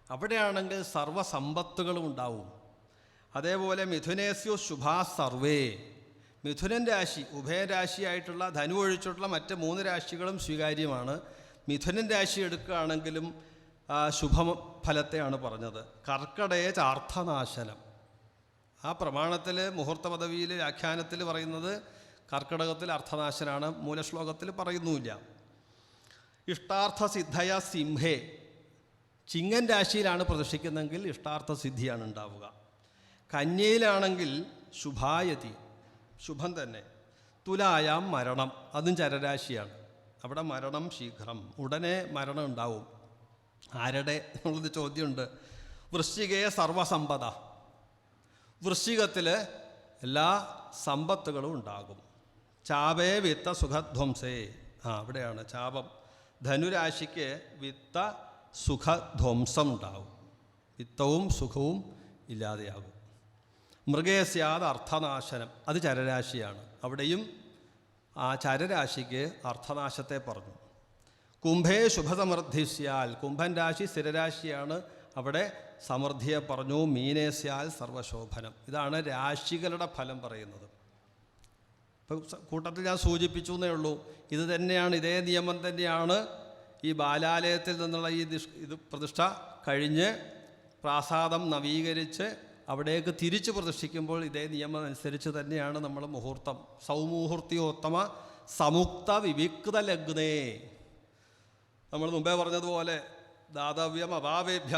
അവിടെയാണെങ്കിൽ സർവസമ്പത്തുകളും ഉണ്ടാവും. അതേപോലെ മിഥുനേസ്യു ശുഭാ സർവേ, മിഥുനൻ രാശി ഉഭയരാശിയായിട്ടുള്ള ധനു ഒഴിച്ചിട്ടുള്ള മറ്റ് 3 രാശികളും സ്വീകാര്യമാണ്. മിഥുനൻ രാശി എടുക്കുകയാണെങ്കിലും ശുഭഫലത്തെയാണ് പറഞ്ഞത്. കർക്കടേച അർത്ഥനാശനം, ആ പ്രമാണത്തിൽ മുഹൂർത്ത പദവിയിൽ വ്യാഖ്യാനത്തിൽ പറയുന്നത് കർക്കടകത്തിൽ അർത്ഥനാശനാണ്, മൂലശ്ലോകത്തിൽ പറയുന്നുമില്ല. ഇഷ്ടാർത്ഥസിദ്ധയ സിംഹേ, ചിങ്ങൻ രാശിയിലാണ് പ്രതിഷ്ഠിക്കുന്നതെങ്കിൽ ഇഷ്ടാർത്ഥസിദ്ധിയാണ് ഉണ്ടാവുക. കന്യയിലാണെങ്കിൽ ശുഭായതി, ശുഭം തന്നെ. തുലായാം മരണം, അതും ചരരാശിയാണ്, അവിടെ മരണം ശീഘ്രം, ഉടനെ മരണം ഉണ്ടാവും. ആരുടെ എന്നുള്ളത് ചോദ്യമുണ്ട്. വൃശ്ചികേ സർവസമ്പദ, വൃശ്ചികത്തിൽ എല്ലാ സമ്പത്തുകളും ഉണ്ടാകും. ചാപേ വിത്ത സുഖധ്വംസേ, അവിടെയാണ് ചാപം. ധനുരാശിക്ക് വിത്ത സുഖധ്വംസം ഉണ്ടാവും, വിത്തവും സുഖവും ഇല്ലാതെയാകും. മൃഗേസ്യാത് അർത്ഥനാശനം, അത് ചരരാശിയാണ്. അവിടെയും ആ ചരരാശിക്ക് അർത്ഥനാശത്തെ പറഞ്ഞു. കുംഭേ ശുഭസമൃദ്ധിസ്യാൽ, കുംഭൻ രാശി സ്ഥിരരാശിയാണ്, അവിടെ സമൃദ്ധിയെ പറഞ്ഞു. മീനേസ്യാൽ സർവശോഭനം. ഇതാണ് രാശികളുടെ ഫലം പറയുന്നത്. ഇപ്പം കൂട്ടത്തിൽ ഞാൻ സൂചിപ്പിച്ചു എന്നേ ഉള്ളൂ. ഇത് തന്നെയാണ്, ഇതേ നിയമം തന്നെയാണ് ഈ ബാലാലയത്തിൽ നിന്നുള്ള ഇത് പ്രതിഷ്ഠ കഴിഞ്ഞ് പ്രാസാദം നവീകരിച്ച് അവിടേക്ക് തിരിച്ച് പ്രതിഷ്ഠിക്കുമ്പോൾ ഇതേ നിയമം അനുസരിച്ച് തന്നെയാണ് നമ്മൾ മുഹൂർത്തം. സൗമുഹൂർത്തിയോത്തമ സമുക്ത വിവിക്ത ലഗ്നേ. നമ്മൾ മുമ്പേ പറഞ്ഞതുപോലെ ദാതവ്യം അഭാവേഭ്യ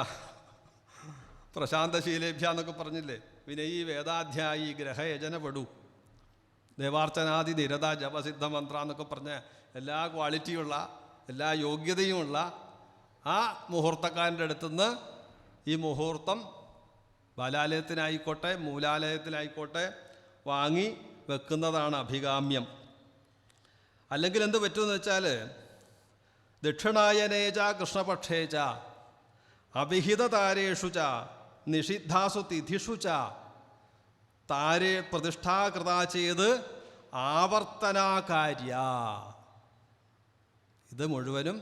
പ്രശാന്തശീലേഭ്യ എന്നൊക്കെ പറഞ്ഞില്ലേ. വിനയീ വേദാധ്യായി ഗ്രഹയജനപടു ദേവാർച്ചനാദി നിരത ജപസിദ്ധ മന്ത്ര എന്നൊക്കെ പറഞ്ഞ എല്ലാ ക്വാളിറ്റിയുള്ള എല്ലാ യോഗ്യതയുമുള്ള ആ മുഹൂർത്തക്കാരൻ്റെ അടുത്തുനിന്ന് ഈ മുഹൂർത്തം ബാലാലയത്തിനായിക്കോട്ടെ മൂലാലയത്തിലായിക്കോട്ടെ വാങ്ങി വെക്കുന്നതാണ് അഭികാമ്യം. അല്ലെങ്കിൽ എന്ത് പറ്റുമെന്ന് വെച്ചാൽ ദക്ഷിണായനേച കൃഷ്ണപക്ഷേച അഭിഹിത താരേഷു ച നിഷിദ്ധാസു തിഥിഷു ച താരേ പ്രതിഷ്ഠാകൃതാ ചെയ്ത് ആവർത്തനാകാര്യ. ഇത് മുഴുവനും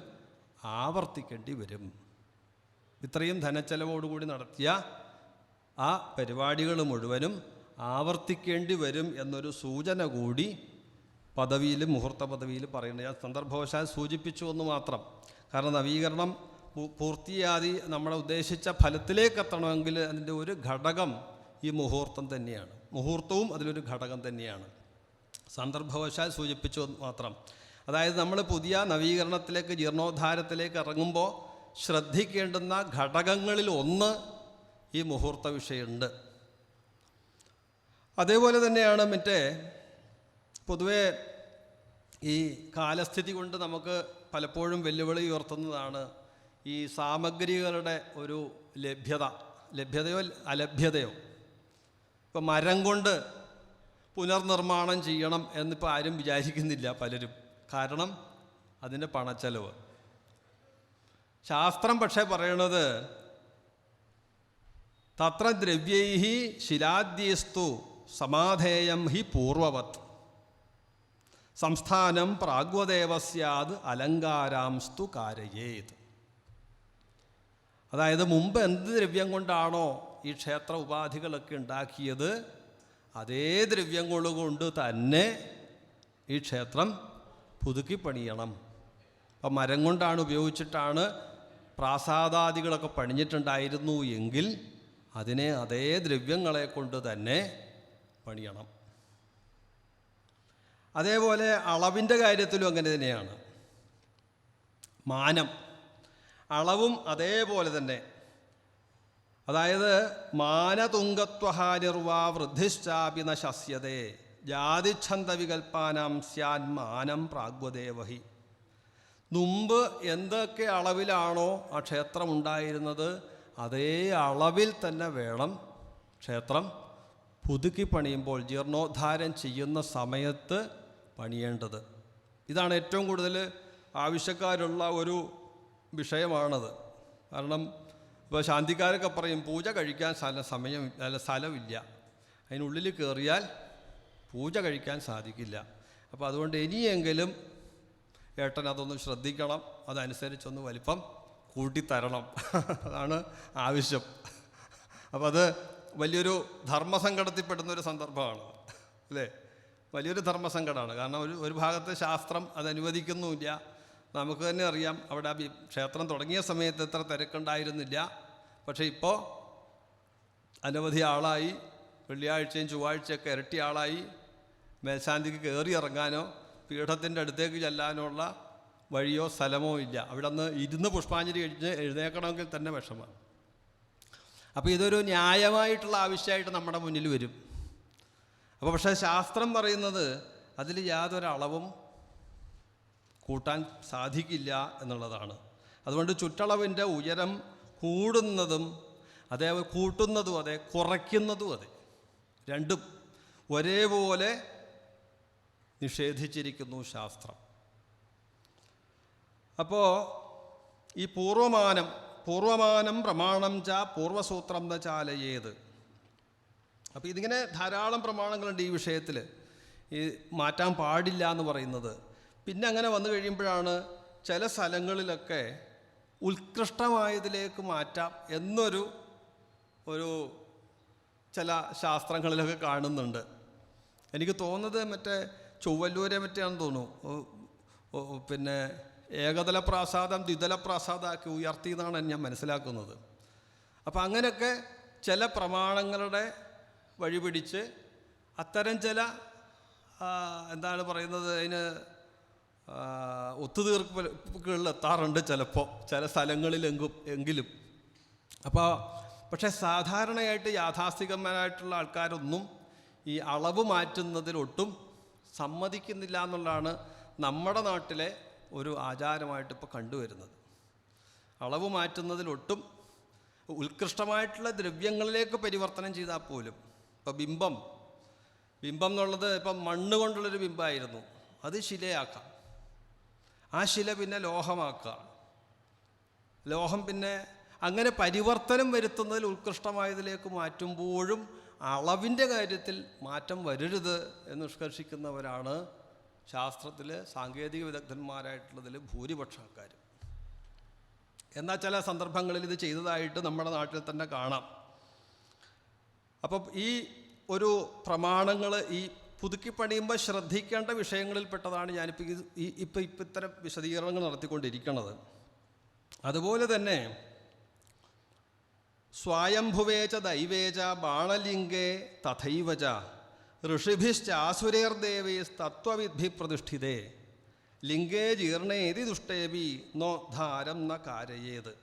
ആവർത്തിക്കേണ്ടി വരും. ഇത്രയും ധനച്ചെലവോടുകൂടി നടത്തിയ ആ പരിപാടികൾ മുഴുവനും ആവർത്തിക്കേണ്ടി വരും എന്നൊരു സൂചന കൂടി പദവിയിൽ, മുഹൂർത്ത പദവിയിൽ പറയുന്നത്. ഞാൻ സന്ദർഭവശാൽ സൂചിപ്പിച്ചു എന്ന് മാത്രം. കാരണം നവീകരണം പൂർത്തിയാതി നമ്മളെ ഉദ്ദേശിച്ച ഫലത്തിലേക്ക് എത്തണമെങ്കിൽ അതിൻ്റെ ഒരു ഘടകം ഈ മുഹൂർത്തം തന്നെയാണ്. മുഹൂർത്തവും അതിലൊരു ഘടകം തന്നെയാണ്. സന്ദർഭവശാൽ സൂചിപ്പിച്ചു എന്ന് മാത്രം. അതായത് നമ്മൾ പുതിയ നവീകരണത്തിലേക്ക്, ജീർണോദ്ധാരത്തിലേക്ക് ഇറങ്ങുമ്പോൾ ശ്രദ്ധിക്കേണ്ടുന്ന ഘടകങ്ങളിൽ ഒന്ന് ഈ മുഹൂർത്ത വിഷയമുണ്ട്. അതേപോലെ തന്നെയാണ് മറ്റേ പൊതുവേ ഈ കാലസ്ഥിതി കൊണ്ട് നമുക്ക് പലപ്പോഴും വെല്ലുവിളി ഉയർത്തുന്നതാണ് ഈ സാമഗ്രികളുടെ ഒരു ലഭ്യതയോ അലഭ്യതയോ. ഇപ്പം മരം കൊണ്ട് പുനർനിർമ്മാണം ചെയ്യണം എന്നിപ്പോൾ ആരും വിചാരിക്കുന്നില്ല പലരും. കാരണം അതിൻ്റെ പണച്ചെലവ്. ശാസ്ത്രം പക്ഷേ പറയണത് തത്ര ദ്രവ്യൈഹി ശിലാദ്യേസ്തു സമാധേയം ഹി പൂർവവത് സംസ്ഥാനം പ്രാഗ്വദേവസ്യാത് അലങ്കാരാംസ്തു കാരയേത്. അതായത് മുമ്പ് എന്ത് ദ്രവ്യം കൊണ്ടാണോ ഈ ക്ഷേത്ര ഉപാധികളൊക്കെ ഉണ്ടാക്കിയത്, അതേ ദ്രവ്യങ്ങൾ കൊണ്ട് തന്നെ ഈ ക്ഷേത്രം പുതുക്കി പണിയണം. അപ്പം മരം കൊണ്ടാണ് ഉപയോഗിച്ചിട്ടാണ് പ്രാസാദാദികളൊക്കെ പണിഞ്ഞിട്ടുണ്ടായിരുന്നു എങ്കിൽ അതിനെ അതേ ദ്രവ്യങ്ങളെ കൊണ്ട് തന്നെ പണിയണം. അതേപോലെ അളവിൻ്റെ കാര്യത്തിലും അങ്ങനെ തന്നെയാണ്. മാനം, അളവും അതേപോലെ തന്നെ. അതായത് മാനതുംഗത്വഹാനിർവാ വൃദ്ധിശ്ചാപി ന ശസ്യതേ ജാതിച്ഛന്ദവികൽപ്പാനാം സ്യാൻ മാനം പ്രാഗ്വദേവഹി. മുമ്പ് എന്തൊക്കെ അളവിലാണോ ആ ക്ഷേത്രം ഉണ്ടായിരുന്നത് അതേ അളവിൽ തന്നെ വേണം ക്ഷേത്രം പുതുക്കി പണിയുമ്പോൾ, ജീർണോദ്ധാരം ചെയ്യുന്ന സമയത്ത് പണിയേണ്ടത്. ഇതാണ് ഏറ്റവും കൂടുതൽ ആവശ്യക്കാരുള്ള ഒരു വിഷയമാണത്. കാരണം ഇപ്പോൾ ശാന്തിക്കാരൊക്കെ പറയും പൂജ കഴിക്കാൻ സ്ഥലമില്ല, അതിനുള്ളിൽ കയറിയാൽ പൂജ കഴിക്കാൻ സാധിക്കില്ല. അപ്പോൾ അതുകൊണ്ട് ഇനിയെങ്കിലും ഏട്ടൻ അതൊന്ന് ശ്രദ്ധിക്കണം, അതനുസരിച്ചൊന്ന് വലിപ്പം കൂട്ടിത്തരണം, അതാണ് ആവശ്യം. അപ്പോൾ അത് വലിയൊരു ധർമ്മസങ്കടത്തിൽപ്പെടുന്നൊരു സന്ദർഭമാണ് അല്ലേ. വലിയൊരു ധർമ്മസങ്കടമാണ്. കാരണം ഒരു ഭാഗത്ത് ശാസ്ത്രം അത് അനുവദിക്കുന്നുമില്ല. നമുക്ക് തന്നെ അറിയാം, അവിടെ ക്ഷേത്രം തുടങ്ങിയ സമയത്ത് എത്ര തിരക്കുണ്ടായിരുന്നില്ല. പക്ഷേ ഇപ്പോൾ അനവധി ആളായി, വെള്ളിയാഴ്ചയും ചൊവ്വാഴ്ചയൊക്കെ ഇരട്ടി ആളായി. മേൽശാന്തിക്ക് കയറി ഇറങ്ങാനോ പീഠത്തിൻ്റെ അടുത്തേക്ക് ചെല്ലാനോ ഉള്ള വഴിയോ സ്ഥലമോ ഇല്ല. അവിടെ നിന്ന് ഇരുന്ന് പുഷ്പാഞ്ജലി കഴിച്ച് എഴുന്നേക്കണമെങ്കിൽ തന്നെ വിഷമമാണ്. അപ്പോൾ ഇതൊരു ന്യായമായിട്ടുള്ള ആവശ്യമായിട്ട് നമ്മുടെ മുന്നിൽ വരും. അപ്പോൾ പക്ഷേ ശാസ്ത്രം പറയുന്നത് അതിൽ യാതൊരളവും കൂട്ടാൻ സാധിക്കില്ല എന്നുള്ളതാണ്. അതുകൊണ്ട് ചുറ്റളവിൻ്റെ ഉയരം കൂടുന്നതും അതേ കൂട്ടുന്നതും അതെ കുറയ്ക്കുന്നതും അതെ രണ്ടും ഒരേപോലെ നിഷേധിച്ചിരിക്കുന്നു ശാസ്ത്രം. അപ്പോൾ ഈ പൂർവമാനം പ്രമാണം ച പൂർവസൂത്രം ന ചാലയേത്. അപ്പോൾ ഇതിങ്ങനെ ധാരാളം പ്രമാണങ്ങളുണ്ട് ഈ വിഷയത്തിൽ, ഈ മാറ്റാൻ പാടില്ല എന്ന് പറയുന്നത്. പിന്നെ അങ്ങനെ വന്നു കഴിയുമ്പോഴാണ് ചില സ്ഥലങ്ങളിലൊക്കെ ഉത്കൃഷ്ടമായതിലേക്ക് മാറ്റാം എന്നൊരു ചില ശാസ്ത്രങ്ങളിലൊക്കെ കാണുന്നുണ്ട്. എനിക്ക് തോന്നുന്നത് മറ്റേ ചൊവ്വല്ലൂരെ മറ്റാണെന്ന് തോന്നുന്നു, പിന്നെ ഏകതല പ്രാസാദം ദ്വിതല പ്രാസാദമാക്കി ഉയർത്തി എന്നാണ് ഞാൻ മനസ്സിലാക്കുന്നത്. അപ്പം അങ്ങനെയൊക്കെ ചില പ്രമാണങ്ങളുടെ വഴിപിടിച്ച് അത്തരം ചില എന്താണ് പറയുന്നത്, അതിന് ഒത്തുതീർപ്പുകളിൽ എത്താറുണ്ട് ചിലപ്പോൾ ചില സ്ഥലങ്ങളിലെങ്കിലും. പക്ഷേ സാധാരണയായിട്ട് യാഥാസ്ഥികന്മാരായിട്ടുള്ള ആൾക്കാരൊന്നും ഈ അളവ് മാറ്റുന്നതിലൊട്ടും സമ്മതിക്കുന്നില്ല എന്നുള്ളതാണ് നമ്മുടെ നാട്ടിലെ ഒരു ആചാരമായിട്ട് ഇപ്പോൾ കണ്ടുവരുന്നത്. അളവ് മാറ്റുന്നതിലൊട്ടും ഉത്കൃഷ്ടമായിട്ടുള്ള ദ്രവ്യങ്ങളിലേക്ക് പരിവർത്തനം ചെയ്താൽ പോലും, ഇപ്പോൾ ബിംബം എന്നുള്ളത് ഇപ്പം മണ്ണ് കൊണ്ടുള്ളൊരു ബിംബമായിരുന്നു, അത് ശിലയാക്കാം. ആ ശില പിന്നെ ലോഹമാക്കുക, ലോഹം പിന്നെ അങ്ങനെ പരിവർത്തനം വരുത്തുന്നതിൽ ഉത്കൃഷ്ടമായതിലേക്ക് മാറ്റുമ്പോഴും അളവിൻ്റെ കാര്യത്തിൽ മാറ്റം വരരുത് എന്ന് നിഷ്കർഷിക്കുന്നവരാണ് ശാസ്ത്രത്തിൽ സാങ്കേതിക വിദഗ്ധന്മാരായിട്ടുള്ളതിൽ ഭൂരിപക്ഷ ആൾക്കാർ. എന്നാൽ ചില സന്ദർഭങ്ങളിൽ ഇത് ചെയ്തതായിട്ട് നമ്മുടെ നാട്ടിൽ തന്നെ കാണാം. അപ്പം ഈ ഒരു പ്രമാണങ്ങൾ ഈ പുതുക്കി പണിയുമ്പോൾ ശ്രദ്ധിക്കേണ്ട വിഷയങ്ങളിൽപ്പെട്ടതാണ് ഞാനിപ്പോൾ ഇത്തരം വിശദീകരണങ്ങൾ നടത്തിക്കൊണ്ടിരിക്കുന്നത്. അതുപോലെ തന്നെ സ്വായംഭുവേച ദൈവേച ബാണലിംഗേ തഥൈവച ഋഷിഭിശ്ചാസുരേർദേവൈസ്തത്വവിദ്ധി പ്രതിഷ്ഠിതേ ലിംഗേ ജീർണേതി ദുഷ്ടേവി നോ ധാരം ന കാരയേത്.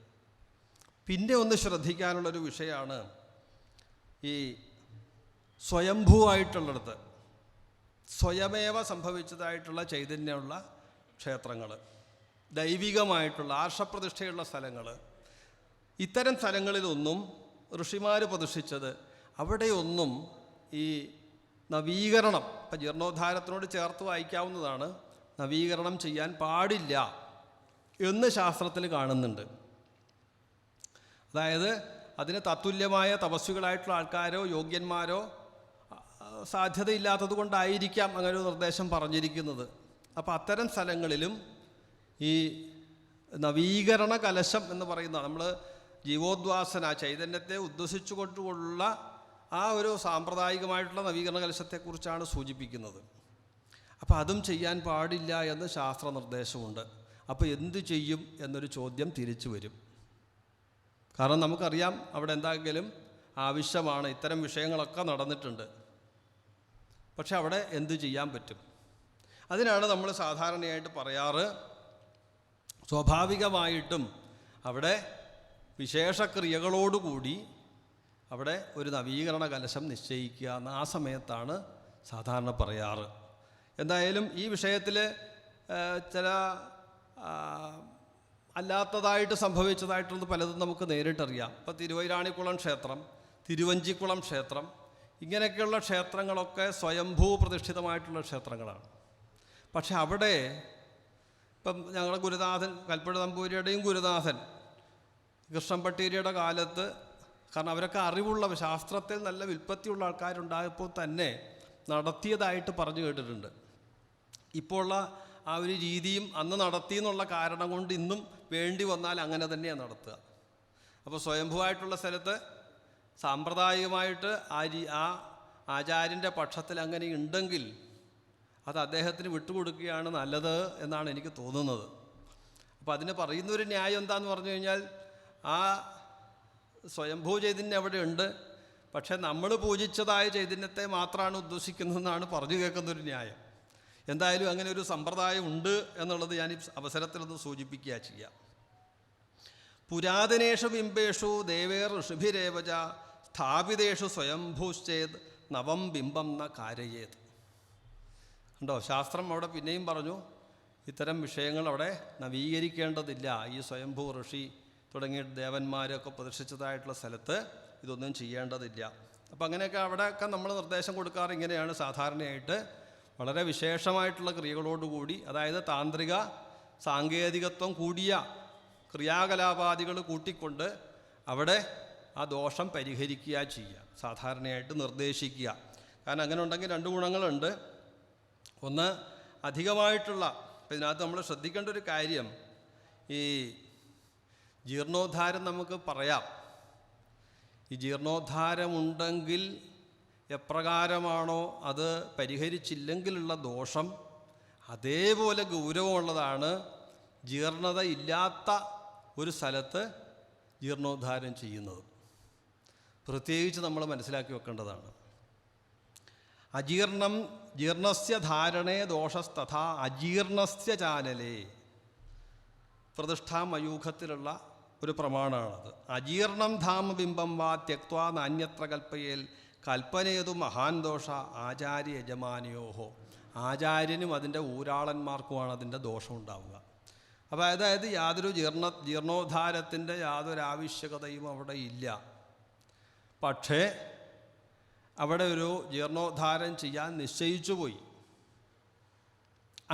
പിന്നെ ഒന്ന് ശ്രദ്ധിക്കാനുള്ളൊരു വിഷയമാണ് ഈ സ്വയംഭൂവായിട്ടുള്ളിടത്ത് സ്വയമേവ സംഭവിച്ചതായിട്ടുള്ള ചൈതന്യമുള്ള ക്ഷേത്രങ്ങൾ, ദൈവികമായിട്ടുള്ള ആർഷപ്രതിഷ്ഠയുള്ള സ്ഥലങ്ങൾ, ഇത്തരം സ്ഥലങ്ങളിലൊന്നും ഋഷിമാർ പ്രതിഷ്ഠിച്ചത് അവിടെയൊന്നും ഈ നവീകരണം, ഇപ്പം ജീർണോദ്ധാരത്തിനോട് ചേർത്ത് വായിക്കാവുന്നതാണ്, നവീകരണം ചെയ്യാൻ പാടില്ല എന്ന് ശാസ്ത്രത്തിൽ കാണുന്നുണ്ട്. അതായത് അതിന് തത്തുല്യമായ തപസ്വികളായിട്ടുള്ള ആൾക്കാരോ യോഗ്യന്മാരോ സാധ്യതയില്ലാത്തത് കൊണ്ടായിരിക്കാം അങ്ങനെ ഒരു നിർദ്ദേശം പറഞ്ഞിരിക്കുന്നത്. അപ്പോൾ അത്തരം സ്ഥലങ്ങളിലും ഈ നവീകരണ കലശം എന്ന് പറയുന്ന, നമ്മൾ ജീവോദ്വാസന ചൈതന്യത്തെ ഉദ്വസിച്ചുകൊണ്ടുള്ള ആ ഒരു സാമ്പ്രദായികമായിട്ടുള്ള നവീകരണ കലശത്തെക്കുറിച്ചാണ് സൂചിപ്പിക്കുന്നത്. അപ്പോൾ അതും ചെയ്യാൻ പാടില്ല എന്ന് ശാസ്ത്ര നിർദ്ദേശമുണ്ട്. അപ്പോൾ എന്തു ചെയ്യും എന്നൊരു ചോദ്യം തിരിച്ചു വരും. കാരണം നമുക്കറിയാം അവിടെ എന്തെങ്കിലും ആവശ്യമാണ്, ഇത്തരം വിഷയങ്ങളൊക്കെ നടന്നിട്ടുണ്ട്. പക്ഷെ അവിടെ എന്തു ചെയ്യാൻ പറ്റും? അതിനാണ് നമ്മൾ സാധാരണയായിട്ട് പറയാറ്, സ്വാഭാവികമായിട്ടും അവിടെ വിശേഷക്രിയകളോടുകൂടി അവിടെ ഒരു നവീകരണ കലശം നിശ്ചയിക്കുക എന്ന് ആ സമയത്താണ് സാധാരണ പറയാറ്. എന്തായാലും ഈ വിഷയത്തിൽ ചില അല്ലാത്തതായിട്ട് സംഭവിച്ചതായിട്ടുള്ളത് പലതും നമുക്ക് നേരിട്ടറിയാം. ഇപ്പോൾ തിരുവൈരാണിക്കുളം ക്ഷേത്രം, തിരുവഞ്ചിക്കുളം ക്ഷേത്രം, ഇങ്ങനെയൊക്കെയുള്ള ക്ഷേത്രങ്ങളൊക്കെ സ്വയംഭൂ പ്രതിഷ്ഠിതമായിട്ടുള്ള ക്ഷേത്രങ്ങളാണ്. പക്ഷെ അവിടെ ഇപ്പം ഞങ്ങളുടെ ഗുരുനാഥൻ കൽപ്പഴ നമ്പൂതിരിയുടെയും ഗുരുനാഥൻ കൃഷ്ണൻപട്ടീരിയുടെ കാലത്ത്, കാരണം അവരൊക്കെ അറിവുള്ള ശാസ്ത്രത്തിൽ നല്ല വിൽപ്പത്തിയുള്ള ആൾക്കാരുണ്ടായപ്പോൾ തന്നെ നടത്തിയതായിട്ട് പറഞ്ഞു കേട്ടിട്ടുണ്ട്. ഇപ്പോൾ ഉള്ള ആ ഒരു രീതിയും അന്ന് നടത്തി എന്നുള്ള കാരണം കൊണ്ട് ഇന്നും വേണ്ടി വന്നാൽ അങ്ങനെ തന്നെയാണ് നടത്തുക. അപ്പോൾ സ്വയംഭൂവായിട്ടുള്ള സ്ഥലത്ത് സാമ്പ്രദായികമായിട്ട് ആ ആചാര്യൻ്റെ പക്ഷത്തിൽ അങ്ങനെ ഉണ്ടെങ്കിൽ അത് അദ്ദേഹത്തിന് വിട്ടുകൊടുക്കുകയാണ് നല്ലത് എന്നാണ് എനിക്ക് തോന്നുന്നത്. അപ്പോൾ അതിന് പറയുന്നൊരു ന്യായം എന്താന്ന് പറഞ്ഞു കഴിഞ്ഞാൽ, ആ സ്വയംഭൂ ചൈതന്യം അവിടെ ഉണ്ട്, പക്ഷേ നമ്മൾ പൂജിച്ചതായ ചൈതന്യത്തെ മാത്രമാണ് ഉദ്ദേശിക്കുന്നതെന്നാണ് പറഞ്ഞു കേൾക്കുന്നൊരു ന്യായം. എന്തായാലും അങ്ങനെ ഒരു സമ്പ്രദായം ഉണ്ട് എന്നുള്ളത് ഞാൻ ഈ അവസരത്തിലൊന്ന് സൂചിപ്പിക്കുക ചെയ്യാം. പുരാതനേഷു ബിംബേഷു ദേവേർ ഋഷിഭിരേവച സ്ഥാപിതേഷു സ്വയംഭൂശ്ചേത് നവം ബിംബം ന കാരയേത്. ഉണ്ടോ? ശാസ്ത്രം അവിടെ പിന്നെയും പറഞ്ഞു, ഇത്തരം വിഷയങ്ങൾ അവിടെ നവീകരിക്കേണ്ടതില്ല. ഈ സ്വയംഭൂ ഋഷി തുടങ്ങിയ ദേവന്മാരൊക്കെ പ്രതിഷ്ഠിച്ചതായിട്ടുള്ള സ്ഥലത്ത് ഇതൊന്നും ചെയ്യേണ്ടതില്ല. അപ്പം അങ്ങനെയൊക്കെ അവിടെയൊക്കെ നമ്മൾ നിർദ്ദേശം കൊടുക്കാറ് ഇങ്ങനെയാണ് സാധാരണയായിട്ട്, വളരെ വിശേഷമായിട്ടുള്ള ക്രിയകളോടുകൂടി, അതായത് താന്ത്രിക സാങ്കേതികത്വം കൂടിയ ക്രിയാകലാപാദികൾ കൂട്ടിക്കൊണ്ട് അവിടെ ആ ദോഷം പരിഹരിക്കുക ചെയ്യുക, സാധാരണയായിട്ട് നിർദ്ദേശിക്കുക. കാരണം അങ്ങനെ ഉണ്ടെങ്കിൽ രണ്ട് ഗുണങ്ങളുണ്ട്. ഒന്ന്, അധികമായിട്ടുള്ള, ഇപ്പം ഇതിനകത്ത് നമ്മൾ ശ്രദ്ധിക്കേണ്ട ഒരു കാര്യം, ഈ ജീർണോദ്ധാരം നമുക്ക് പറയാം. ഈ ജീർണോദ്ധാരമുണ്ടെങ്കിൽ എപ്രകാരമാണോ അത് പരിഹരിച്ചില്ലെങ്കിലുള്ള ദോഷം അതേപോലെ ഗൗരവമുള്ളതാണ് ജീർണത ഇല്ലാത്ത ഒരു സ്ഥലത്ത് ജീർണോദ്ധാരം ചെയ്യുന്നത്. പ്രത്യേകിച്ച് നമ്മൾ മനസ്സിലാക്കി വെക്കേണ്ടതാണ്. അജീർണം ജീർണസ്യ ധാരണേ ദോഷസ്തഥാ അജീർണസ്യ ചാനലേ, പ്രതിഷ്ഠാമയൂഖത്തിലുള്ള ഒരു പ്രമാണമാണത്. അജീർണം ധാമബിംബം വാ ത്യക്വാ നാന്യത്ര കൽപ്പയേൽ കൽപ്പനേതു മഹാൻ ദോഷ ആചാര്യ യജമാനയോഹോ. ആചാര്യനും അതിൻ്റെ ഊരാളന്മാർക്കുമാണ് അതിൻ്റെ ദോഷം ഉണ്ടാവുക. അപ്പോൾ അതായത് യാതൊരു ജീർണോദ്ധാരത്തിൻ്റെ യാതൊരു ആവശ്യകതയും അവിടെ ഇല്ല. പക്ഷേ അവിടെ ഒരു ജീർണോദ്ധാരം ചെയ്യാൻ നിശ്ചയിച്ചു പോയി.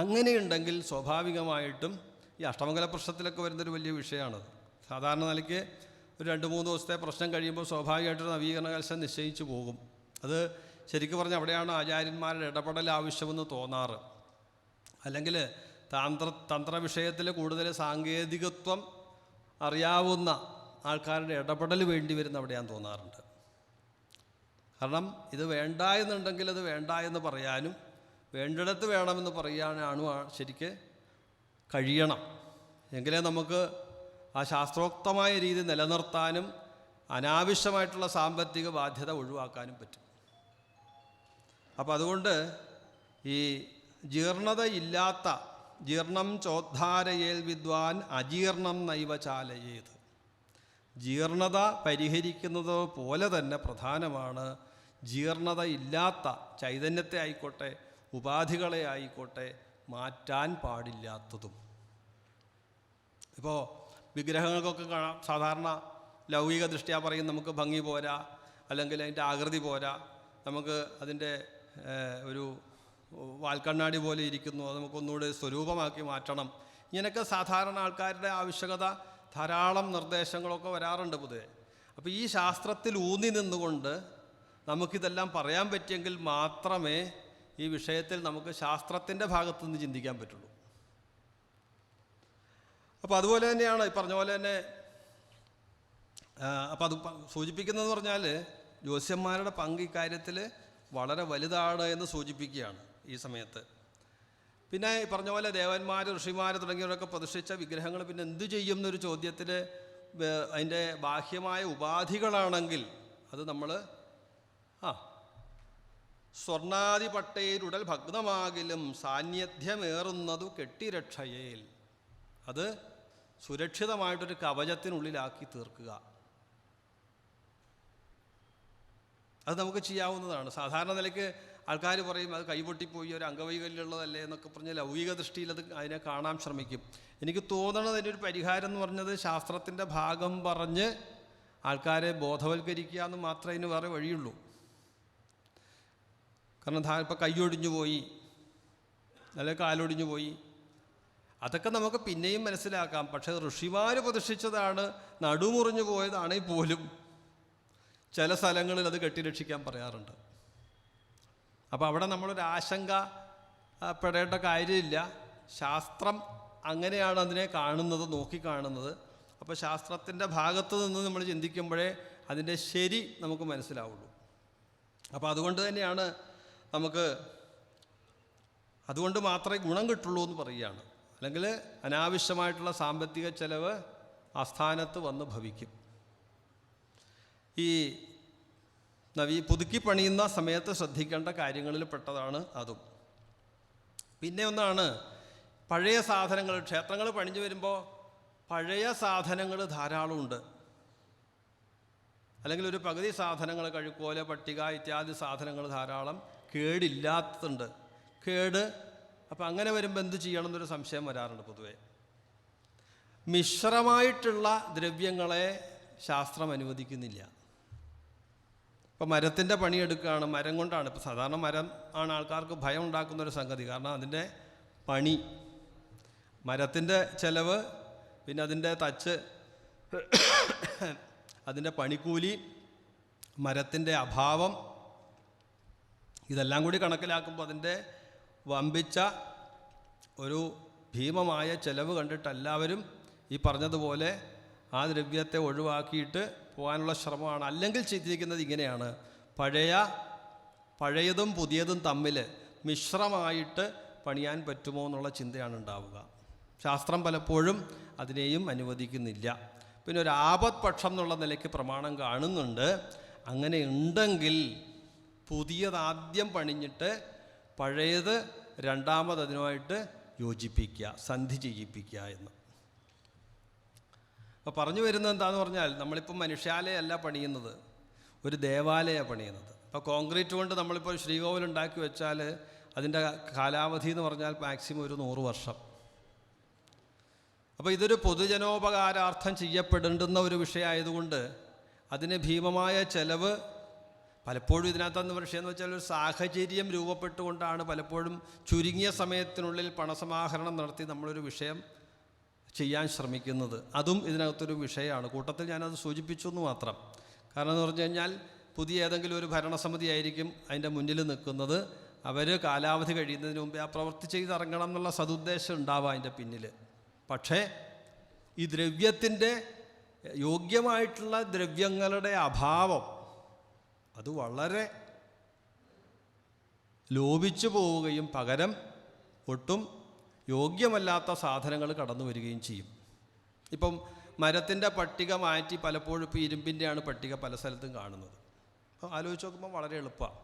അങ്ങനെയുണ്ടെങ്കിൽ സ്വാഭാവികമായിട്ടും ഈ അഷ്ടമംഗല പ്രശ്നത്തിലൊക്കെ വരുന്നൊരു വലിയ വിഷയമാണത്. സാധാരണ നിലയ്ക്ക് ഒരു 2-3 ദിവസത്തെ പ്രശ്നം കഴിയുമ്പോൾ സ്വാഭാവികമായിട്ടൊരു നവീകരണ കലശം നിശ്ചയിച്ചു പോകും. അത് ശരിക്കും പറഞ്ഞാൽ അവിടെയാണ് ആചാര്യന്മാരുടെ ഇടപെടൽ ആവശ്യമെന്ന് തോന്നാറ്. അല്ലെങ്കിൽ തന്ത്ര വിഷയത്തിൽ കൂടുതൽ സാങ്കേതികത്വം അറിയാവുന്ന ആൾക്കാരുടെ ഇടപെടൽ വേണ്ടി വരുന്ന അവിടെയാന്ന് തോന്നാറുണ്ട്. കാരണം ഇത് വേണ്ട എന്നുണ്ടെങ്കിൽ അത് വേണ്ട എന്ന് പറയാനും വേണ്ടിടത്ത് വേണമെന്ന് പറയാനാണ് ശരിക്ക് കഴിയണം. എങ്കിലേ നമുക്ക് ആ ശാസ്ത്രോക്തമായ രീതി നിലനിർത്താനും അനാവശ്യമായിട്ടുള്ള സാമ്പത്തിക ബാധ്യത ഒഴിവാക്കാനും പറ്റും. അപ്പം അതുകൊണ്ട് ഈ ജീർണതയില്ലാത്ത, ജീർണം ചോദ്ധാരയേൽ വിദ്വാൻ അജീർണം നൈവ ചാലയേത്, ജീർണത പരിഹരിക്കുന്നത് പോലെ തന്നെ പ്രധാനമാണ് ജീർണതയില്ലാത്ത ചൈതന്യത്തെ ആയിക്കോട്ടെ ഉപാധികളെ ആയിക്കോട്ടെ മാറ്റാൻ പാടില്ലാത്തതും. ഇപ്പോൾ വിഗ്രഹങ്ങൾക്കൊക്കെ കാണാം, സാധാരണ ലൗകിക ദൃഷ്ടിയാ പറയും നമുക്ക് ഭംഗി പോരാ, അല്ലെങ്കിൽ അതിൻ്റെ ആകൃതി പോരാ, നമുക്ക് അതിൻ്റെ ഒരു വാൽക്കണ്ണാടി പോലെ ഇരിക്കുന്നു, അത് നമുക്കൊന്നുകൂടി സ്വരൂപമാക്കി മാറ്റണം. ഇങ്ങനെയൊക്കെ സാധാരണ ആൾക്കാരുടെ ആവശ്യകത ധാരാളം നിർദ്ദേശങ്ങളൊക്കെ വരാറുണ്ട് പൊതുവെ. അപ്പോൾ ഈ ശാസ്ത്രത്തിൽ ഊന്നി നിന്നുകൊണ്ട് നമുക്കിതെല്ലാം പറയാൻ പറ്റിയെങ്കിൽ മാത്രമേ ഈ വിഷയത്തിൽ നമുക്ക് ശാസ്ത്രത്തിൻ്റെ ഭാഗത്തു നിന്ന് ചിന്തിക്കാൻ പറ്റുള്ളൂ. അപ്പോൾ അതുപോലെ തന്നെയാണ് ഈ പറഞ്ഞ പോലെ തന്നെ. അപ്പോൾ അത് സൂചിപ്പിക്കുന്നതെന്ന് പറഞ്ഞാൽ ജ്യോത്സ്യന്മാരുടെ പങ്ക് ഇക്കാര്യത്തിൽ വളരെ വലുതാണ് എന്ന് സൂചിപ്പിക്കുകയാണ് ഈ സമയത്ത്. പിന്നെ ഈ പറഞ്ഞ പോലെ ദേവന്മാർ, ഋഷിമാർ തുടങ്ങിയവരൊക്കെ പ്രതിഷ്ഠിച്ച വിഗ്രഹങ്ങൾ പിന്നെ എന്തു ചെയ്യും എന്നൊരു ചോദ്യത്തിൽ അതിൻ്റെ ബാഹ്യമായ ഉപാധികളാണെങ്കിൽ അത് നമ്മൾ സ്വർണാദിപട്ടേരുടൽ ഭഗ്നമാകിലും സാന്നിധ്യമേറുന്നതു കെട്ടിരക്ഷയേൽ, അത് സുരക്ഷിതമായിട്ടൊരു കവചത്തിനുള്ളിലാക്കി തീർക്കുക. അത് നമുക്ക് ചെയ്യാവുന്നതാണ്. സാധാരണ നിലയ്ക്ക് ആൾക്കാർ പറയും അത് കൈപൊട്ടിപ്പോയി, ഒരു അംഗവൈകല്യമുള്ളതല്ലേ എന്നൊക്കെ പറഞ്ഞ് ലൗകിക ദൃഷ്ടിയിൽ അതിനെ കാണാൻ ശ്രമിക്കും. എനിക്ക് തോന്നണത് അതിൻ്റെ ഒരു പരിഹാരം എന്ന് പറഞ്ഞത് ശാസ്ത്രത്തിൻ്റെ ഭാഗം പറഞ്ഞ് ആൾക്കാരെ ബോധവൽക്കരിക്കുക എന്ന് മാത്രമേ അതിന് വേറെ വഴിയുള്ളൂ. കാരണം ഇപ്പോൾ കൈയൊടിഞ്ഞു പോയി, അല്ലെങ്കിൽ കാലൊടിഞ്ഞു പോയി, അതൊക്കെ നമുക്ക് പിന്നെയും മനസ്സിലാക്കാം. പക്ഷേ ഋഷിമാർ പ്രതിഷ്ഠിച്ചതാണ്, നടുമുറിഞ്ഞു പോയതാണെങ്കിൽ പോലും ചില സ്ഥലങ്ങളിൽ അത് കെട്ടിരക്ഷിക്കാൻ പറയാറുണ്ട്. അപ്പോൾ അവിടെ നമ്മളൊരു ആശങ്ക പെടേണ്ട കാര്യമില്ല. ശാസ്ത്രം അങ്ങനെയാണ് അതിനെ കാണുന്നത്, നോക്കിക്കാണുന്നത്. അപ്പോൾ ശാസ്ത്രത്തിൻ്റെ ഭാഗത്ത് നിന്ന് നമ്മൾ ചിന്തിക്കുമ്പോഴേ അതിൻ്റെ ശരി നമുക്ക് മനസ്സിലാവുള്ളൂ. അപ്പോൾ അതുകൊണ്ട് തന്നെയാണ് അതുകൊണ്ട് മാത്രമേ ഗുണം കിട്ടുള്ളൂ എന്ന് പറയുകയാണ്. അല്ലെങ്കിൽ അനാവശ്യമായിട്ടുള്ള സാമ്പത്തിക ചെലവ് ആസ്ഥാനത്ത് വന്ന് ഭവിക്കും. ഈ പുതുക്കി പണിയുന്ന സമയത്ത് ശ്രദ്ധിക്കേണ്ട കാര്യങ്ങളിൽ പെട്ടതാണ് അതും. പിന്നെ ഒന്നാണ് പഴയ സാധനങ്ങൾ. ക്ഷേത്രങ്ങൾ പണിഞ്ഞു വരുമ്പോൾ പഴയ സാധനങ്ങൾ ധാരാളമുണ്ട്. അല്ലെങ്കിൽ ഒരു പകുതി സാധനങ്ങൾ, കഴുക്കോല, പട്ടിക ഇത്യാദി സാധനങ്ങൾ ധാരാളം കേടില്ലാത്തതുണ്ട്. അപ്പം അങ്ങനെ വരുമ്പോൾ എന്ത് ചെയ്യണം എന്നൊരു സംശയം വരാറുണ്ട് പൊതുവെ. മിശ്രമായിട്ടുള്ള ദ്രവ്യങ്ങളെ ശാസ്ത്രം അനുവദിക്കുന്നില്ല. ഇപ്പം മരത്തിൻ്റെ പണിയെടുക്കുകയാണ്, മരം കൊണ്ടാണ്. ഇപ്പോൾ സാധാരണ മരം ആണ് ആൾക്കാർക്ക് ഭയം ഉണ്ടാക്കുന്നൊരു സംഗതി. കാരണം അതിൻ്റെ പണി, മരത്തിൻ്റെ ചെലവ്, പിന്നെ അതിൻ്റെ തച്ച്, അതിൻ്റെ പണിക്കൂലി, മരത്തിൻ്റെ അഭാവം, ഇതെല്ലാം കൂടി കണക്കിലാക്കുമ്പോൾ അതിൻ്റെ വമ്പിച്ച ഒരു ഭീമമായ ചെലവ് കണ്ടിട്ട് എല്ലാവരും ഈ പറഞ്ഞതുപോലെ ആ ദ്രവ്യത്തെ ഒഴിവാക്കിയിട്ട് പോകാനുള്ള ശ്രമമാണ്. അല്ലെങ്കിൽ ചെയ്തിരിക്കുന്നത് ഇങ്ങനെയാണ്: പഴയതും പുതിയതും തമ്മിൽ മിശ്രമായിട്ട് പണിയാൻ പറ്റുമോ എന്നുള്ള ചിന്തയാണ് ഉണ്ടാവുക. ശാസ്ത്രം പലപ്പോഴും അതിനെയും അനുവദിക്കുന്നില്ല. പിന്നെ ഒരു ആപത് പക്ഷം എന്നുള്ള നിലയ്ക്ക് പ്രമാണം കാണുന്നുണ്ട്. അങ്ങനെ ഉണ്ടെങ്കിൽ പുതിയതാദ്യം പണിഞ്ഞിട്ട് പഴയത് രണ്ടാമത് അതിനുമായിട്ട് യോജിപ്പിക്കുക, സന്ധി ചെയ്യിപ്പിക്കുക എന്ന്. അപ്പോൾ പറഞ്ഞു വരുന്നത് എന്താണെന്ന് പറഞ്ഞാൽ, നമ്മളിപ്പം മനുഷ്യാലയമല്ല പണിയുന്നത്, ഒരു ദേവാലയമാണ് പണിയുന്നത്. അപ്പോൾ കോൺക്രീറ്റ് കൊണ്ട് നമ്മളിപ്പോൾ ശ്രീകോവിൽ ഉണ്ടാക്കി വെച്ചാൽ അതിൻ്റെ കാലാവധി എന്ന് പറഞ്ഞാൽ മാക്സിമം ഒരു 100 വർഷം. അപ്പോൾ ഇതൊരു പൊതുജനോപകാരാർത്ഥം ചെയ്യപ്പെടേണ്ടുന്ന ഒരു വിഷയമായതുകൊണ്ട് അതിന് ഭീമമായ ചെലവ് പലപ്പോഴും ഇതിനകത്തെന്ന് വിഷയം എന്ന് വെച്ചാൽ ഒരു സാഹചര്യം രൂപപ്പെട്ടുകൊണ്ടാണ് പലപ്പോഴും ചുരുങ്ങിയ സമയത്തിനുള്ളിൽ പണസമാഹരണം നടത്തി നമ്മളൊരു വിഷയം ചെയ്യാൻ ശ്രമിക്കുന്നത്. അതും ഇതിനകത്തൊരു വിഷയമാണ്. കൂട്ടത്തിൽ ഞാനത് സൂചിപ്പിച്ചു എന്ന് മാത്രം. കാരണം എന്ന് പറഞ്ഞു കഴിഞ്ഞാൽ പുതിയ ഏതെങ്കിലും ഒരു ഭരണസമിതി ആയിരിക്കും അതിൻ്റെ മുന്നിൽ നിൽക്കുന്നത്. അവർ കാലാവധി കഴിയുന്നതിന് മുമ്പേ ആ പ്രവൃത്തി ചെയ്തിറങ്ങണം എന്നുള്ള സതുദ്ദേശം ഉണ്ടാവാം അതിൻ്റെ പിന്നിൽ. പക്ഷേ ഈ ദ്രവ്യത്തിൻ്റെ യോഗ്യമായിട്ടുള്ള ദ്രവ്യങ്ങളുടെ അഭാവം അത് വളരെ ലോപിച്ചു പോവുകയും പകരം ഒട്ടും യോഗ്യമല്ലാത്ത സാധനങ്ങൾ കടന്നു വരികയും ചെയ്യും. ഇപ്പം മരത്തിൻ്റെ പട്ടിക മാറ്റി പലപ്പോഴും ഇപ്പോൾ ഇരുമ്പിൻ്റെയാണ് പട്ടിക പല സ്ഥലത്തും കാണുന്നത്. അപ്പോൾ ആലോചിച്ച് നോക്കുമ്പോൾ വളരെ എളുപ്പമാണ്.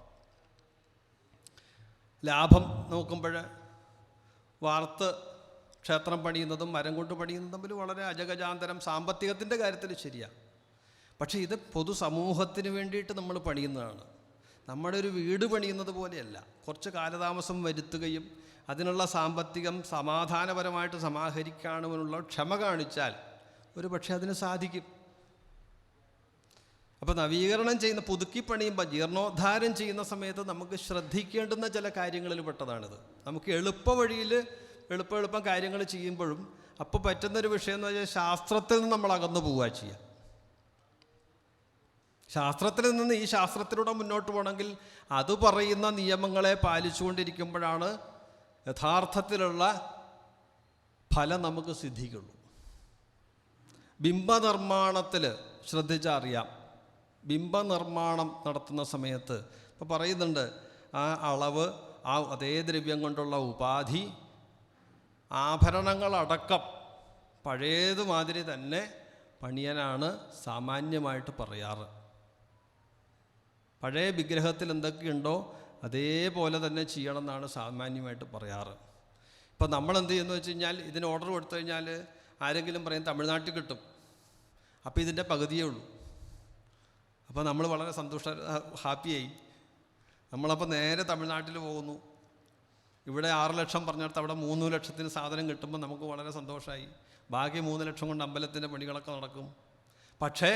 ലാഭം നോക്കുമ്പോൾ വാർത്ത് ക്ഷേത്രം പണിയുന്നതും മരം കൊണ്ട് പണിയുന്നതും തമ്മിൽ വളരെ അജഗജാന്തരം സാമ്പത്തികത്തിൻ്റെ കാര്യത്തിൽ ശരിയാണ്. പക്ഷേ ഇത് പൊതുസമൂഹത്തിന് വേണ്ടിയിട്ട് നമ്മൾ പണിയുന്നതാണ്. നമ്മുടെ ഒരു വീട് പണിയുന്നത് പോലെയല്ല. കുറച്ച് കാലതാമസം വരുത്തുകയും അതിനുള്ള സാമ്പത്തികം സമാധാനപരമായിട്ട് സമാഹരിക്കാനുള്ള ക്ഷമ കാണിച്ചാൽ ഒരു പക്ഷേ അതിന് സാധിക്കും. അപ്പോൾ നവീകരണം ചെയ്യുന്ന പുതുക്കി പണിയുമ്പോൾ ജീർണോദ്ധാരം ചെയ്യുന്ന സമയത്ത് നമുക്ക് ശ്രദ്ധിക്കേണ്ടുന്ന ചില കാര്യങ്ങളിൽ പെട്ടതാണിത്. നമുക്ക് എളുപ്പം കാര്യങ്ങൾ ചെയ്യുമ്പോഴും അപ്പോൾ പറ്റുന്നൊരു വിഷയം എന്ന് വെച്ചാൽ ശാസ്ത്രത്തിൽ നിന്ന് നമ്മൾ അകന്നു പോവുക ചെയ്യുക. ശാസ്ത്രത്തിൽ നിന്ന് ഈ ശാസ്ത്രത്തിലൂടെ മുന്നോട്ട് പോകണമെങ്കിൽ അത് പറയുന്ന നിയമങ്ങളെ പാലിച്ചുകൊണ്ടിരിക്കുമ്പോഴാണ് യഥാർത്ഥത്തിലുള്ള ഫലം നമുക്ക് സിദ്ധിക്കുള്ളൂ. ബിംബനിർമ്മാണത്തിൽ ശ്രദ്ധിച്ചാൽ അറിയാം. ബിംബനിർമ്മാണം നടത്തുന്ന സമയത്ത് ഇപ്പോൾ പറയുന്നുണ്ട് ആ അളവ്, ആ അതേ ദ്രവ്യം കൊണ്ടുള്ള ഉപാധി, ആഭരണങ്ങളടക്കം പഴയതുമാതിരി തന്നെ പണിയാനാണ് സാമാന്യമായിട്ട് പറയാറ്. പഴയ വിഗ്രഹത്തിൽ എന്തൊക്കെയുണ്ടോ അതേപോലെ തന്നെ ചെയ്യണം എന്നാണ് സാമാന്യമായിട്ട് പറയാറ്. ഇപ്പം നമ്മളെന്ത് ചെയ്യുന്നു വെച്ച് കഴിഞ്ഞാൽ ഇതിന് ഓർഡർ കൊടുത്തു കഴിഞ്ഞാൽ ആരെങ്കിലും പറയും തമിഴ്നാട്ടിൽ കിട്ടും, അപ്പോൾ ഇതിൻ്റെ പകുതിയേ ഉള്ളൂ. അപ്പോൾ നമ്മൾ വളരെ ഹാപ്പിയായി. നമ്മളപ്പോൾ നേരെ തമിഴ്നാട്ടിൽ പോകുന്നു. ഇവിടെ 6 ലക്ഷം പറഞ്ഞിടത്ത് അവിടെ 3 ലക്ഷത്തിന് സാധനം കിട്ടുമ്പോൾ നമുക്ക് വളരെ സന്തോഷമായി. ബാക്കി 3 ലക്ഷം കൊണ്ട് അമ്പലത്തിൻ്റെ പണികളൊക്കെ നടക്കും. പക്ഷേ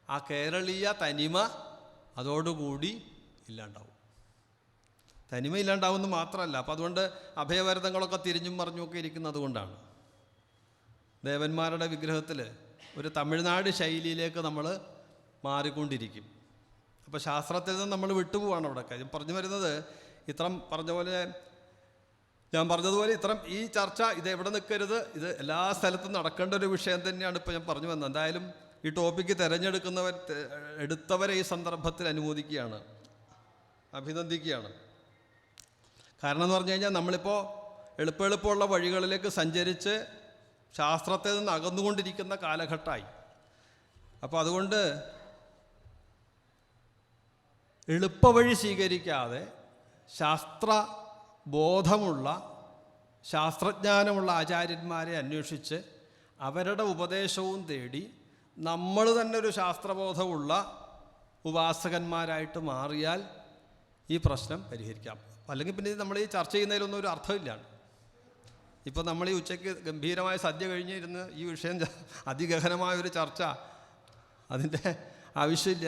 ആ കേരളീയ തനിമ അതോടുകൂടി ഇല്ലാണ്ടാവും. തനിമ ഇല്ലാണ്ടാവുമെന്ന് മാത്രമല്ല, അപ്പം അതുകൊണ്ട് അഭയവരതങ്ങളൊക്കെ തിരിഞ്ഞും മറിഞ്ഞുമൊക്കെ ഇരിക്കുന്നത് കൊണ്ടാണ് ദേവന്മാരുടെ വിഗ്രഹത്തിൽ ഒരു തമിഴ്നാട് ശൈലിയിലേക്ക് നമ്മൾ മാറിക്കൊണ്ടിരിക്കും. അപ്പോൾ ശാസ്ത്രത്തിൽ നിന്ന് നമ്മൾ വിട്ടുപോവാണ് അവിടെ. കാര്യം പറഞ്ഞു വരുന്നത് ഞാൻ പറഞ്ഞതുപോലെ ഈ ചർച്ച ഇത് എവിടെ നിൽക്കരുത്, ഇത് എല്ലാ സ്ഥലത്തും നടക്കേണ്ട ഒരു വിഷയം തന്നെയാണ് ഇപ്പോൾ ഞാൻ പറഞ്ഞു വന്നത്. എന്തായാലും ഈ ടോപ്പിക്ക് എടുത്തവരെ ഈ സന്ദർഭത്തിൽ അനുമോദിക്കുകയാണ്, അഭിനന്ദിക്കുകയാണ്. കാരണം എന്ന് പറഞ്ഞു കഴിഞ്ഞാൽ നമ്മളിപ്പോൾ എളുപ്പമുള്ള വഴികളിലേക്ക് സഞ്ചരിച്ച് ശാസ്ത്രത്തിൽ നിന്ന് അകന്നുകൊണ്ടിരിക്കുന്ന കാലഘട്ടമായി. അപ്പോൾ അതുകൊണ്ട് എളുപ്പവഴി സ്വീകരിക്കാതെ ശാസ്ത്രബോധമുള്ള ശാസ്ത്രജ്ഞാനമുള്ള ആചാര്യന്മാരെ അന്വേഷിച്ച് അവരുടെ ഉപദേശവും തേടി നമ്മൾ തന്നെ ഒരു ശാസ്ത്രബോധമുള്ള ഉപാസകന്മാരായിട്ട് മാറിയാൽ ഈ പ്രശ്നം പരിഹരിക്കാം. അല്ലെങ്കിൽ പിന്നെ നമ്മൾ ഈ ചർച്ച ചെയ്യുന്നതിലൊന്നും ഒരു അർത്ഥമില്ല. ഇപ്പോൾ നമ്മൾ ഈ ഉച്ചയ്ക്ക് ഗംഭീരമായ സദ്യ കഴിഞ്ഞിരുന്ന് ഈ വിഷയം അതിഗഹനമായൊരു ചർച്ച അതിൻ്റെ ആവശ്യമില്ല.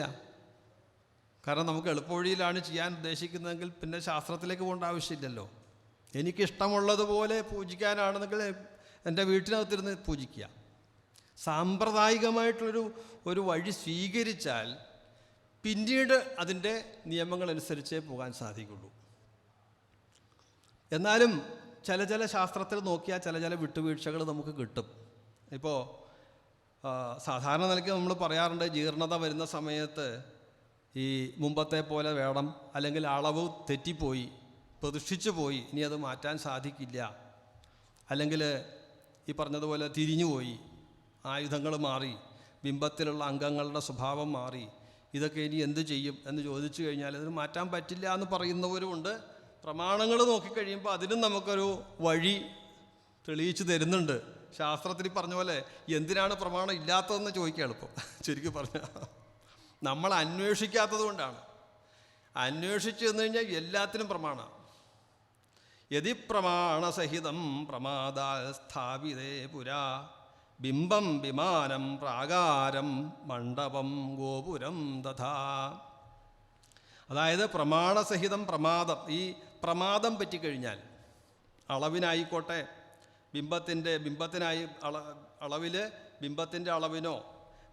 കാരണം നമുക്ക് എളുപ്പവഴിയിലാണ് ചെയ്യാൻ ഉദ്ദേശിക്കുന്നതെങ്കിൽ പിന്നെ ശാസ്ത്രത്തിലേക്ക് പോകേണ്ട ആവശ്യമില്ലല്ലോ. എനിക്കിഷ്ടമുള്ളതുപോലെ പൂജിക്കാനാണെന്നെങ്കിൽ എൻ്റെ വീട്ടിനകത്തിരുന്ന് പൂജിക്കുക. സാമ്പ്രദായികമായിട്ടുള്ളൊരു വഴി സ്വീകരിച്ചാൽ പിന്നീട് അതിൻ്റെ നിയമങ്ങളനുസരിച്ചേ പോകാൻ സാധിക്കുള്ളൂ. എന്നാലും ചില ശാസ്ത്രത്തിൽ നോക്കിയാൽ ചില വിട്ടുവീഴ്ചകൾ നമുക്ക് കിട്ടും. ഇപ്പോൾ സാധാരണ നിലയ്ക്ക് നമ്മൾ പറയാറുണ്ട്, ജീർണത വരുന്ന സമയത്ത് ഈ മുമ്പത്തെ പോലെ വേണം, അല്ലെങ്കിൽ അളവ് തെറ്റിപ്പോയി, പ്രതിഷ്ഠിച്ചു പോയി, ഇനി അത് മാറ്റാൻ സാധിക്കില്ല, അല്ലെങ്കിൽ ഈ പറഞ്ഞതുപോലെ തിരിഞ്ഞുപോയി, ആയുധങ്ങൾ മാറി, ബിംബത്തിലുള്ള അംഗങ്ങളുടെ സ്വഭാവം മാറി, ഇതൊക്കെ ഇനി എന്ത് ചെയ്യും എന്ന് ചോദിച്ചു കഴിഞ്ഞാൽ അതിന് മാറ്റാൻ പറ്റില്ല എന്ന് പറയുന്നവരുമുണ്ട്. പ്രമാണങ്ങൾ നോക്കിക്കഴിയുമ്പോൾ അതിനും നമുക്കൊരു വഴി തെളിയിച്ചു തരുന്നുണ്ട്. ശാസ്ത്രത്തിൽ പറഞ്ഞ പോലെ എന്തിനാണ് പ്രമാണം ഇല്ലാത്തതെന്ന് ചോദിക്കുക എളുപ്പം. ശരിക്കും പറഞ്ഞാൽ നമ്മൾ അന്വേഷിക്കാത്തത് കൊണ്ടാണ്. അന്വേഷിച്ചു വന്നു കഴിഞ്ഞാൽ എല്ലാത്തിനും പ്രമാണമാണ്. യതി പ്രമാണസഹിതം പ്രമാദാൽ സ്ഥാപിതേ പുരാ ബിംബം വിമാനം പ്രാകാരം മണ്ഡപം ഗോപുരം തഥാ. അതായത് പ്രമാണസഹിതം ഈ പ്രമാദം പറ്റിക്കഴിഞ്ഞാൽ, അളവിനായിക്കോട്ടെ, ബിംബത്തിനായി അളവിൽ ബിംബത്തിൻ്റെ അളവിനോ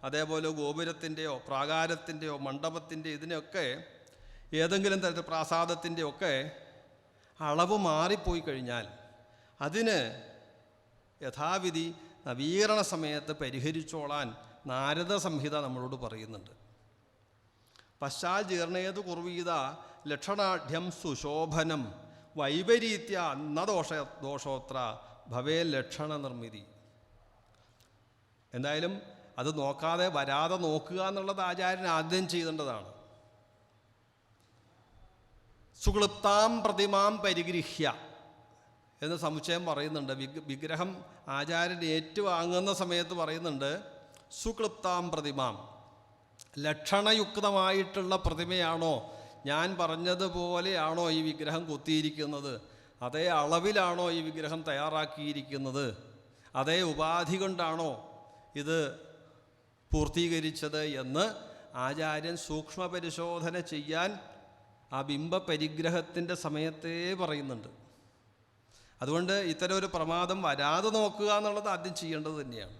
അതേപോലെ ഗോപുരത്തിൻ്റെയോ പ്രാകാരത്തിൻ്റെയോ മണ്ഡപത്തിൻ്റെ ഇതിനൊക്കെ ഏതെങ്കിലും തരത്തിൽ പ്രാസാദത്തിൻ്റെയൊക്കെ അളവ് മാറിപ്പോയി കഴിഞ്ഞാൽ അതിന് യഥാവിധി നവീകരണ സമയത്ത് പരിഹരിച്ചോളാൻ നാരദ സംഹിത നമ്മളോട് പറയുന്നുണ്ട്. പശ്ചാൽ ജീർണേതു കുർവീത ലക്ഷണാഢ്യം സുശോഭനം വൈപരീത്യ ദോഷോത്ര ഭവേ ലക്ഷണ നിർമ്മിതി. എന്തായാലും അത് നോക്കാതെ വരാതെ നോക്കുക എന്നുള്ളത് ആചാര്യൻ ആദ്യം ചെയ്യേണ്ടതാണ്. സുക്ലിപ്താം പ്രതിമാം പരിഗൃഹ്യ എന്ന് സമുച്ചയം പറയുന്നുണ്ട്. വിഗ്രഹം ആചാര്യൻ ഏറ്റുവാങ്ങുന്ന സമയത്ത് പറയുന്നുണ്ട്, സുക്ലിപ്താം പ്രതിമാം, ലക്ഷണയുക്തമായിട്ടുള്ള പ്രതിമയാണോ, ഞാൻ പറഞ്ഞതുപോലെയാണോ ഈ വിഗ്രഹം കൊത്തിയിരിക്കുന്നത്, അതേ അളവിലാണോ ഈ വിഗ്രഹം തയ്യാറാക്കിയിരിക്കുന്നത്, അതേ ഉപാധി കൊണ്ടാണോ ഇത് പൂർത്തീകരിച്ചത് എന്ന് ആചാര്യൻ സൂക്ഷ്മ പരിശോധന ചെയ്യാൻ ആ ബിംബപരിഗ്രഹത്തിൻ്റെ സമയത്തേ പറയുന്നുണ്ട്. അതുകൊണ്ട് ഇത്തരം ഒരു പ്രമാദം വരാതെ നോക്കുക എന്നുള്ളത് ആദ്യം ചെയ്യേണ്ടത് തന്നെയാണ്.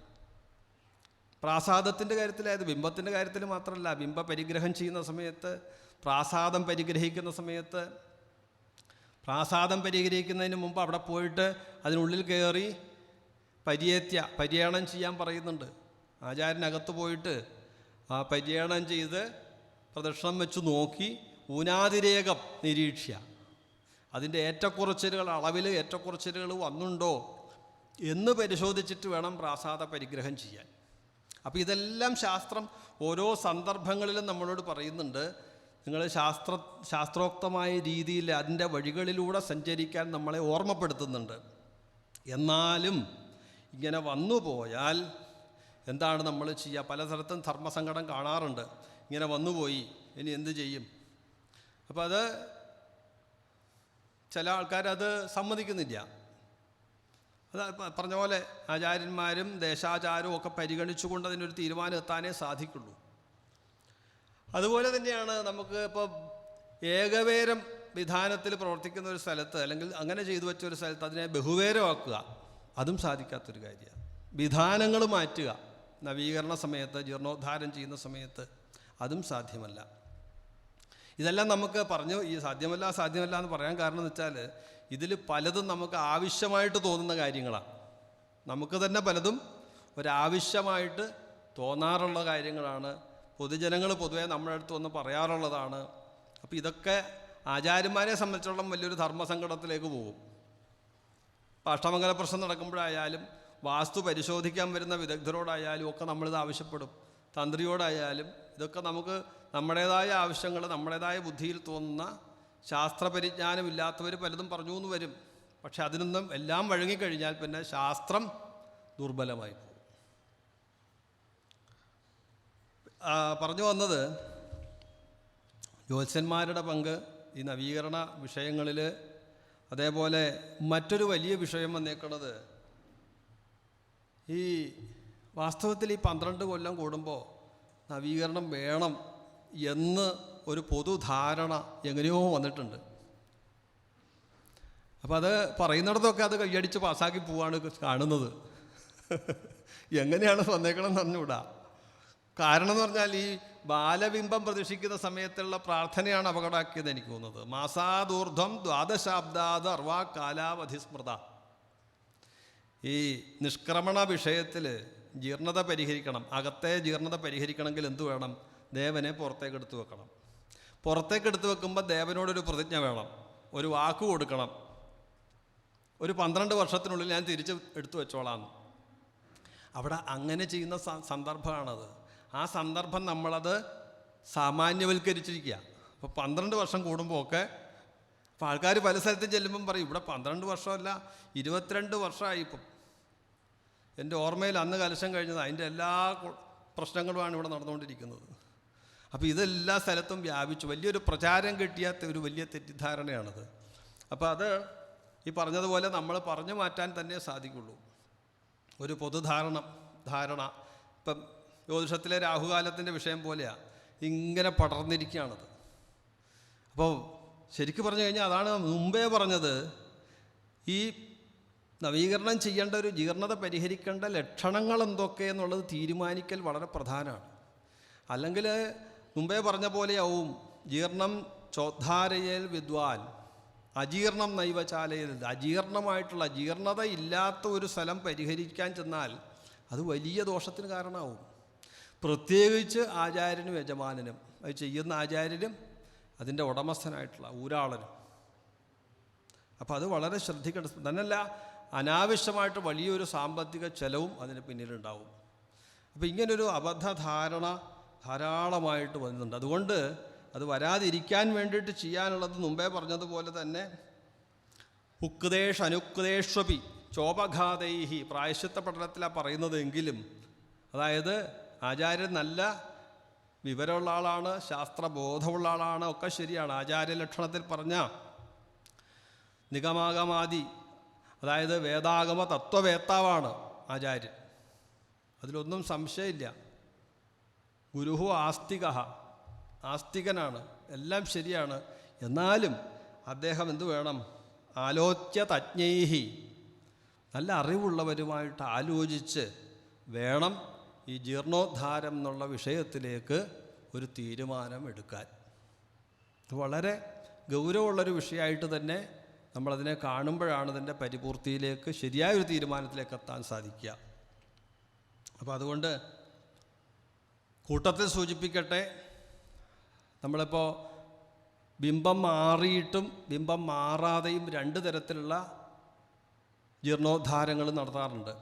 പ്രാസാദത്തിൻ്റെ കാര്യത്തിലായത്, ബിംബത്തിൻ്റെ കാര്യത്തിൽ മാത്രമല്ല, ബിംബപരിഗ്രഹം ചെയ്യുന്ന സമയത്ത്, പ്രാസാദം പരിഗ്രഹിക്കുന്ന സമയത്ത്, പ്രാസാദം പരിഗ്രഹിക്കുന്നതിന് മുമ്പ് അവിടെ പോയിട്ട് അതിനുള്ളിൽ കയറി പര്യണം ചെയ്യാൻ പറയുന്നുണ്ട്. ആചാര്യനകത്ത് പോയിട്ട് ആ പര്യണം ചെയ്ത് പ്രദക്ഷിണം വെച്ച് നോക്കി ഊനാതിരേകം നിരീക്ഷ്യ, അതിൻ്റെ ഏറ്റക്കുറച്ചിലുകൾ, അളവിൽ ഏറ്റക്കുറച്ചിലുകൾ വന്നുണ്ടോ എന്ന് പരിശോധിച്ചിട്ട് വേണം പ്രാസാദ പരിഗ്രഹം ചെയ്യാൻ. അപ്പോൾ ഇതെല്ലാം ശാസ്ത്രം ഓരോ സന്ദർഭങ്ങളിലും നമ്മളോട് പറയുന്നുണ്ട്. നിങ്ങൾ ശാസ്ത്രോക്തമായ രീതിയിൽ അതിൻ്റെ വഴികളിലൂടെ സഞ്ചരിക്കാൻ നമ്മളെ ഓർമ്മപ്പെടുത്തുന്നുണ്ട്. എന്നാലും ഇങ്ങനെ വന്നുപോയാൽ എന്താണ് നമ്മൾ ചെയ്യുക? പലതരത്തും ധർമ്മസങ്കടം കാണാറുണ്ട്. ഇങ്ങനെ വന്നുപോയി, ഇനി എന്ത് ചെയ്യും? അപ്പോൾ അത് ചില ആൾക്കാരത് സമ്മതിക്കുന്നില്ല. അത് പറഞ്ഞ പോലെ ആചാര്യന്മാരും ദേശാചാരവും ഒക്കെ പരിഗണിച്ചുകൊണ്ട് അതിനൊരു തീരുമാനം എത്താനേ സാധിക്കുള്ളൂ. അതുപോലെ തന്നെയാണ് നമുക്ക് ഇപ്പോൾ ഏകവേരം വിധാനത്തിൽ പ്രവർത്തിക്കുന്ന ഒരു സ്ഥലത്ത്, അല്ലെങ്കിൽ അങ്ങനെ ചെയ്തു വെച്ച ഒരു സ്ഥലത്ത് അതിനെ ബഹുവേരമാക്കുക, അതും സാധിക്കാത്തൊരു കാര്യമാണ്. വിധാനങ്ങൾ മാറ്റുക നവീകരണ സമയത്ത്, ജീർണോദ്ധാരം ചെയ്യുന്ന സമയത്ത്, അതും സാധ്യമല്ല. ഇതെല്ലാം നമുക്ക് ഈ സാധ്യമല്ല എന്ന് പറയാൻ കാരണം എന്ന് വെച്ചാൽ ഇതിൽ പലതും നമുക്ക് ആവശ്യമായിട്ട് തോന്നുന്ന കാര്യങ്ങളാണ്. നമുക്ക് തന്നെ പലതും ഒരാവശ്യമായിട്ട് തോന്നാറുള്ള കാര്യങ്ങളാണ്. പൊതുജനങ്ങൾ പൊതുവെ നമ്മുടെ അടുത്ത് വന്ന് പറയാറുള്ളതാണ്. അപ്പോൾ ഇതൊക്കെ ആചാര്യന്മാരെ സംബന്ധിച്ചോളം വലിയൊരു ധർമ്മസങ്കടത്തിലേക്ക് പോകും. ഇപ്പോൾ അഷ്ടമംഗല പ്രശ്നം നടക്കുമ്പോഴായാലും, വാസ്തു പരിശോധിക്കാൻ വരുന്ന വിദഗ്ധരോടായാലും ഒക്കെ നമ്മളിത് ആവശ്യപ്പെടും. തന്ത്രിയോടായാലും ഇതൊക്കെ നമുക്ക് നമ്മുടേതായ ആവശ്യങ്ങൾ, നമ്മുടേതായ ബുദ്ധിയിൽ തോന്നുന്ന ശാസ്ത്രപരിജ്ഞാനമില്ലാത്തവർ പലതും പറഞ്ഞു എന്ന് വരും. പക്ഷെ അതിനൊന്നും എല്ലാം വഴങ്ങിക്കഴിഞ്ഞാൽ പിന്നെ ശാസ്ത്രം ദുർബലമായി പോകും. പറഞ്ഞു വന്നത് ജ്യോത്സ്യന്മാരുടെ പങ്ക് ഈ നവീകരണ വിഷയങ്ങളിൽ. അതേപോലെ മറ്റൊരു വലിയ വിഷയം വന്നേക്കുന്നത്, ഈ വാസ്തവത്തിൽ ഈ 12 കൊല്ലം കൂടുമ്പോൾ നവീകരണം വേണം എന്ന് ഒരു പൊതുധാരണ എങ്ങനെയോ വന്നിട്ടുണ്ട്. അപ്പം അത് പറയുന്നിടത്തൊക്കെ അത് കൈയടിച്ച് പാസ്സാക്കി പോവാണ് കാണുന്നത്. എങ്ങനെയാണ് വന്നേക്കണമെന്ന് അറിഞ്ഞുകൂടാ. കാരണം എന്ന് പറഞ്ഞാൽ ഈ ബാലബിംബം പ്രതീക്ഷിക്കുന്ന സമയത്തുള്ള പ്രാർത്ഥനയാണ് അപകടമാക്കിയത് എനിക്ക് തോന്നുന്നത്. മാസാദൂർധ്വം ദ്വാദശാബ്ദാത് അർവാ കാലാവധിസ്മൃത. ഈ നിഷ്ക്രമണ വിഷയത്തിൽ ജീർണത പരിഹരിക്കണം, അകത്തെ ജീർണത പരിഹരിക്കണമെങ്കിൽ എന്തു വേണം? ദേവനെ പുറത്തേക്ക് എടുത്തു വെക്കണം. പുറത്തേക്ക് എടുത്തു വെക്കുമ്പോൾ ദേവനോടൊരു പ്രതിജ്ഞ വേണം, ഒരു വാക്ക് കൊടുക്കണം. ഒരു 12 വർഷത്തിനുള്ളിൽ ഞാൻ തിരിച്ച് എടുത്തു വെച്ചോളാം. അവിടെ അങ്ങനെ ചെയ്യുന്ന സന്ദർഭമാണത്. ആ സന്ദർഭം നമ്മളത് സാമാന്യവൽക്കരിച്ചിരിക്കുക. അപ്പോൾ 12 വർഷം കൂടുമ്പോൾ ഒക്കെ അപ്പോൾ ആൾക്കാർ പല സ്ഥലത്തും ചെല്ലുമ്പം പറയും ഇവിടെ 12 വർഷമല്ല 22 വർഷമായി. ഇപ്പം എൻ്റെ ഓർമ്മയിൽ അന്ന് കലശം കഴിഞ്ഞത് അതിൻ്റെ എല്ലാ പ്രശ്നങ്ങളുമാണ് ഇവിടെ നടന്നുകൊണ്ടിരിക്കുന്നത്. അപ്പോൾ ഇതെല്ലാ സ്ഥലത്തും വ്യാപിച്ചു, വലിയൊരു പ്രചാരം കിട്ടിയ ഒരു വലിയ തെറ്റിദ്ധാരണയാണത്. അപ്പോൾ അത് ഈ പറഞ്ഞതുപോലെ നമ്മൾ പറഞ്ഞു മാറ്റാൻ തന്നെ സാധിക്കുള്ളൂ. ഒരു ധാരണ ഇപ്പം ജ്യോതിഷത്തിലെ രാഹുകാലത്തിൻ്റെ വിഷയം പോലെയാണ്, ഇങ്ങനെ പടർന്നിരിക്കുകയാണത്. അപ്പോൾ ശരിക്കും പറഞ്ഞു കഴിഞ്ഞാൽ അതാണ് മുമ്പേ പറഞ്ഞത്, ഈ നവീകരണം ചെയ്യേണ്ട ഒരു ജീർണത പരിഹരിക്കേണ്ട ലക്ഷണങ്ങൾ എന്തൊക്കെ എന്നുള്ളത് തീരുമാനിക്കൽ വളരെ പ്രധാനമാണ്. അല്ലെങ്കിൽ മുമ്പേ പറഞ്ഞ പോലെയാവും ജീർണം ചോദ്ധാരയേൽ വിദ്വാൻ അജീർണം നൈവചാലയിൽ. അജീർണമായിട്ടുള്ള ജീർണത ഇല്ലാത്ത ഒരു സ്ഥലം പരിഹരിക്കാൻ ചെന്നാൽ അത് വലിയ ദോഷത്തിന് കാരണമാവും. പ്രത്യേകിച്ച് ആചാര്യനും യജമാനനും, അത് ചെയ്യുന്ന ആചാര്യനും അതിൻ്റെ ഉടമസ്ഥനായിട്ടുള്ള ഊരാളനും. അപ്പോൾ അത് വളരെ ശ്രദ്ധിക്കേണ്ട. തന്നെയല്ല, അനാവശ്യമായിട്ട് വലിയൊരു സാമ്പത്തിക ചെലവും അതിന് പിന്നിലുണ്ടാവും. അപ്പോൾ ഇങ്ങനൊരു അബദ്ധധാരണ ധാരാളമായിട്ട് വരുന്നുണ്ട്. അതുകൊണ്ട് അത് വരാതിരിക്കാൻ വേണ്ടിയിട്ട് ചെയ്യാനുള്ളത് മുമ്പേ പറഞ്ഞതുപോലെ തന്നെ ഉക്തേഷ് അനുക്തേഷ്വപി ചോപഘാതൈഹി പ്രായശ്ചിത്ത പഠനത്തിലാണ് പറയുന്നതെങ്കിലും, അതായത് ആചാര്യൻ നല്ല വിവരമുള്ള ആളാണ്, ശാസ്ത്രബോധമുള്ള ആളാണ്, ഒക്കെ ശരിയാണ്. ആചാര്യ ലക്ഷണത്തിൽ പറഞ്ഞ നിഗമാഗമാദി, അതായത് വേദാഗമ തത്വവേത്താവാണ് ആചാര്യൻ, അതിലൊന്നും സംശയമില്ല. ഗുരുഹു ആസ്തികനാണ്, എല്ലാം ശരിയാണ്. എന്നാലും അദ്ദേഹം എന്തു വേണം? ആലോച്യ തജ്ഞൈഹി, നല്ല അറിവുള്ളവരുമായിട്ട് ആലോചിച്ച് വേണം ഈ ജീർണോദ്ധാരം എന്നുള്ള വിഷയത്തിലേക്ക് ഒരു തീരുമാനം എടുക്കാൻ. വളരെ ഗൗരവമുള്ളൊരു വിഷയമായിട്ട് തന്നെ നമ്മളതിനെ കാണുമ്പോഴാണ് ഇതിൻ്റെ പരിപൂർത്തിയിലേക്ക്, ശരിയായൊരു തീരുമാനത്തിലേക്ക് എത്താൻ സാധിക്കുക. അപ്പോൾ അതുകൊണ്ട് കൂട്ടത്തിൽ സൂചിപ്പിക്കട്ടെ, നമ്മളിപ്പോൾ ബിംബം മാറിയിട്ടും ബിംബം മാറാതെയും 2 തരത്തിലുള്ള ജീർണോദ്ധാരങ്ങൾ നടത്താറുണ്ട്.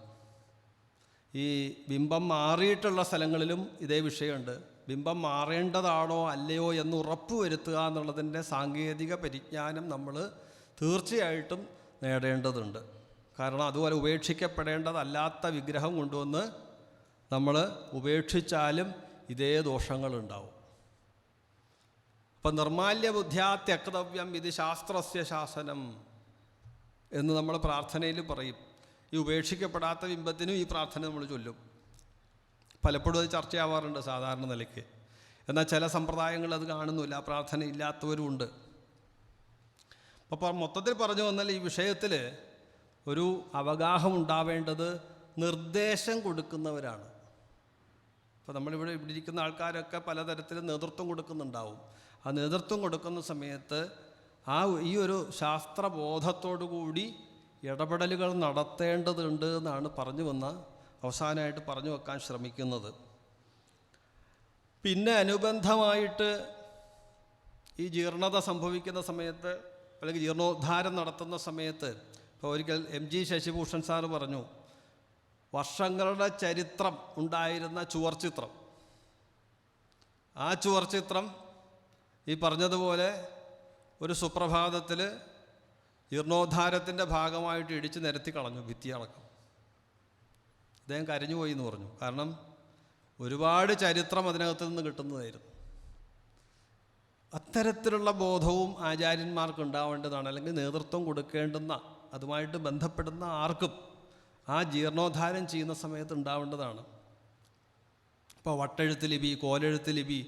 ഈ ബിംബം മാറിയിട്ടുള്ള സ്ഥലങ്ങളിലും ഇതേ വിഷയമുണ്ട്. ബിംബം മാറേണ്ടതാണോ അല്ലയോ എന്ന് ഉറപ്പുവരുത്തുക എന്നുള്ളതിൻ്റെ സാങ്കേതിക പരിജ്ഞാനം നമ്മൾ തീർച്ചയായിട്ടും നേടേണ്ടതുണ്ട്. കാരണം അതുപോലെ ഉപേക്ഷിക്കപ്പെടേണ്ടതല്ലാത്ത വിഗ്രഹം കൊണ്ടുവന്ന് നമ്മൾ ഉപേക്ഷിച്ചാലും ഇതേ ദോഷങ്ങളുണ്ടാവും. അപ്പം നിർമാല്യ ബുദ്ധ്യാ ത്യക്തവ്യം ഇത് ശാസ്ത്രസ്യ ശാസനം എന്ന് നമ്മൾ പ്രാർത്ഥനയിൽ പറയും. ഈ ഉപേക്ഷിക്കപ്പെടാത്ത ബിംബത്തിനും ഈ പ്രാർത്ഥന നമ്മൾ ചൊല്ലും. പലപ്പോഴും അത് ചർച്ചയാവാറുണ്ട് സാധാരണ നിലയ്ക്ക്. എന്നാൽ ചില സമ്പ്രദായങ്ങൾ അത് കാണുന്നില്ല, ആ പ്രാർത്ഥന ഇല്ലാത്തവരുമുണ്ട്. അപ്പോൾ മൊത്തത്തിൽ പറഞ്ഞു വന്നാൽ ഈ വിഷയത്തിൽ ഒരു അവഗാഹം ഉണ്ടാവേണ്ടത് നിർദ്ദേശം കൊടുക്കുന്നവരാണ്. അപ്പോൾ ഇവിടെ ഇരിക്കുന്ന ആൾക്കാരൊക്കെ പലതരത്തിൽ നേതൃത്വം കൊടുക്കുന്നുണ്ടാവും. ആ നേതൃത്വം കൊടുക്കുന്ന സമയത്ത് ഈ ഒരു ശാസ്ത്രബോധത്തോടു കൂടി ഇടപെടലുകൾ നടത്തേണ്ടതുണ്ട് എന്നാണ് അവസാനമായിട്ട് പറഞ്ഞു വെക്കാൻ ശ്രമിക്കുന്നത്. പിന്നെ അനുബന്ധമായിട്ട് ഈ ജീർണത സംഭവിക്കുന്ന സമയത്ത് അല്ലെങ്കിൽ ജീർണോദ്ധാരം നടത്തുന്ന സമയത്ത്, ഇപ്പോൾ ഒരിക്കൽ MG ശശിഭൂഷൺ സാറ് പറഞ്ഞു, വർഷങ്ങളുടെ ചരിത്രം ഉണ്ടായിരുന്ന ചുവർച്ചിത്രം, ആ ചുവർച്ചിത്രം ഈ പറഞ്ഞതുപോലെ ഒരു സുപ്രഭാതത്തിൽ ജീർണോദ്ധാരത്തിൻ്റെ ഭാഗമായിട്ട് ഇടിച്ച് നിരത്തി കളഞ്ഞു, ഭിത്തിയടക്കം. അദ്ദേഹം കരഞ്ഞുപോയി എന്ന് പറഞ്ഞു. കാരണം ഒരുപാട് ചരിത്രം അതിനകത്ത് നിന്ന് കിട്ടുന്നതായിരുന്നു. അത്തരത്തിലുള്ള ബോധവും ആചാര്യന്മാർക്ക് ഉണ്ടാവേണ്ടതാണ്. അല്ലെങ്കിൽ നേതൃത്വം കൊടുക്കേണ്ടുന്ന, അതുമായിട്ട് ബന്ധപ്പെടുന്ന ആർക്കും ആ ജീർണോദ്ധാരം ചെയ്യുന്ന സമയത്ത് ഉണ്ടാവേണ്ടതാണ്. ഇപ്പോൾ വട്ടെഴുത്ത് ലിപി, കോലെഴുത്ത് ലിപി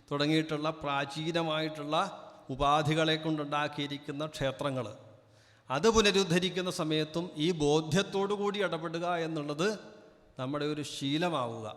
തുടങ്ങിയിട്ടുള്ള പ്രാചീനമായിട്ടുള്ള ഉപാധികളെ കൊണ്ടുണ്ടാക്കിയിരിക്കുന്ന ക്ഷേത്രങ്ങൾ, അത് പുനരുദ്ധരിക്കുന്ന സമയത്തും ഈ ബോധ്യത്തോടു കൂടി ഇടപെടുക എന്നുള്ളത് നമ്മുടെ ഒരു ശീലമാവുക.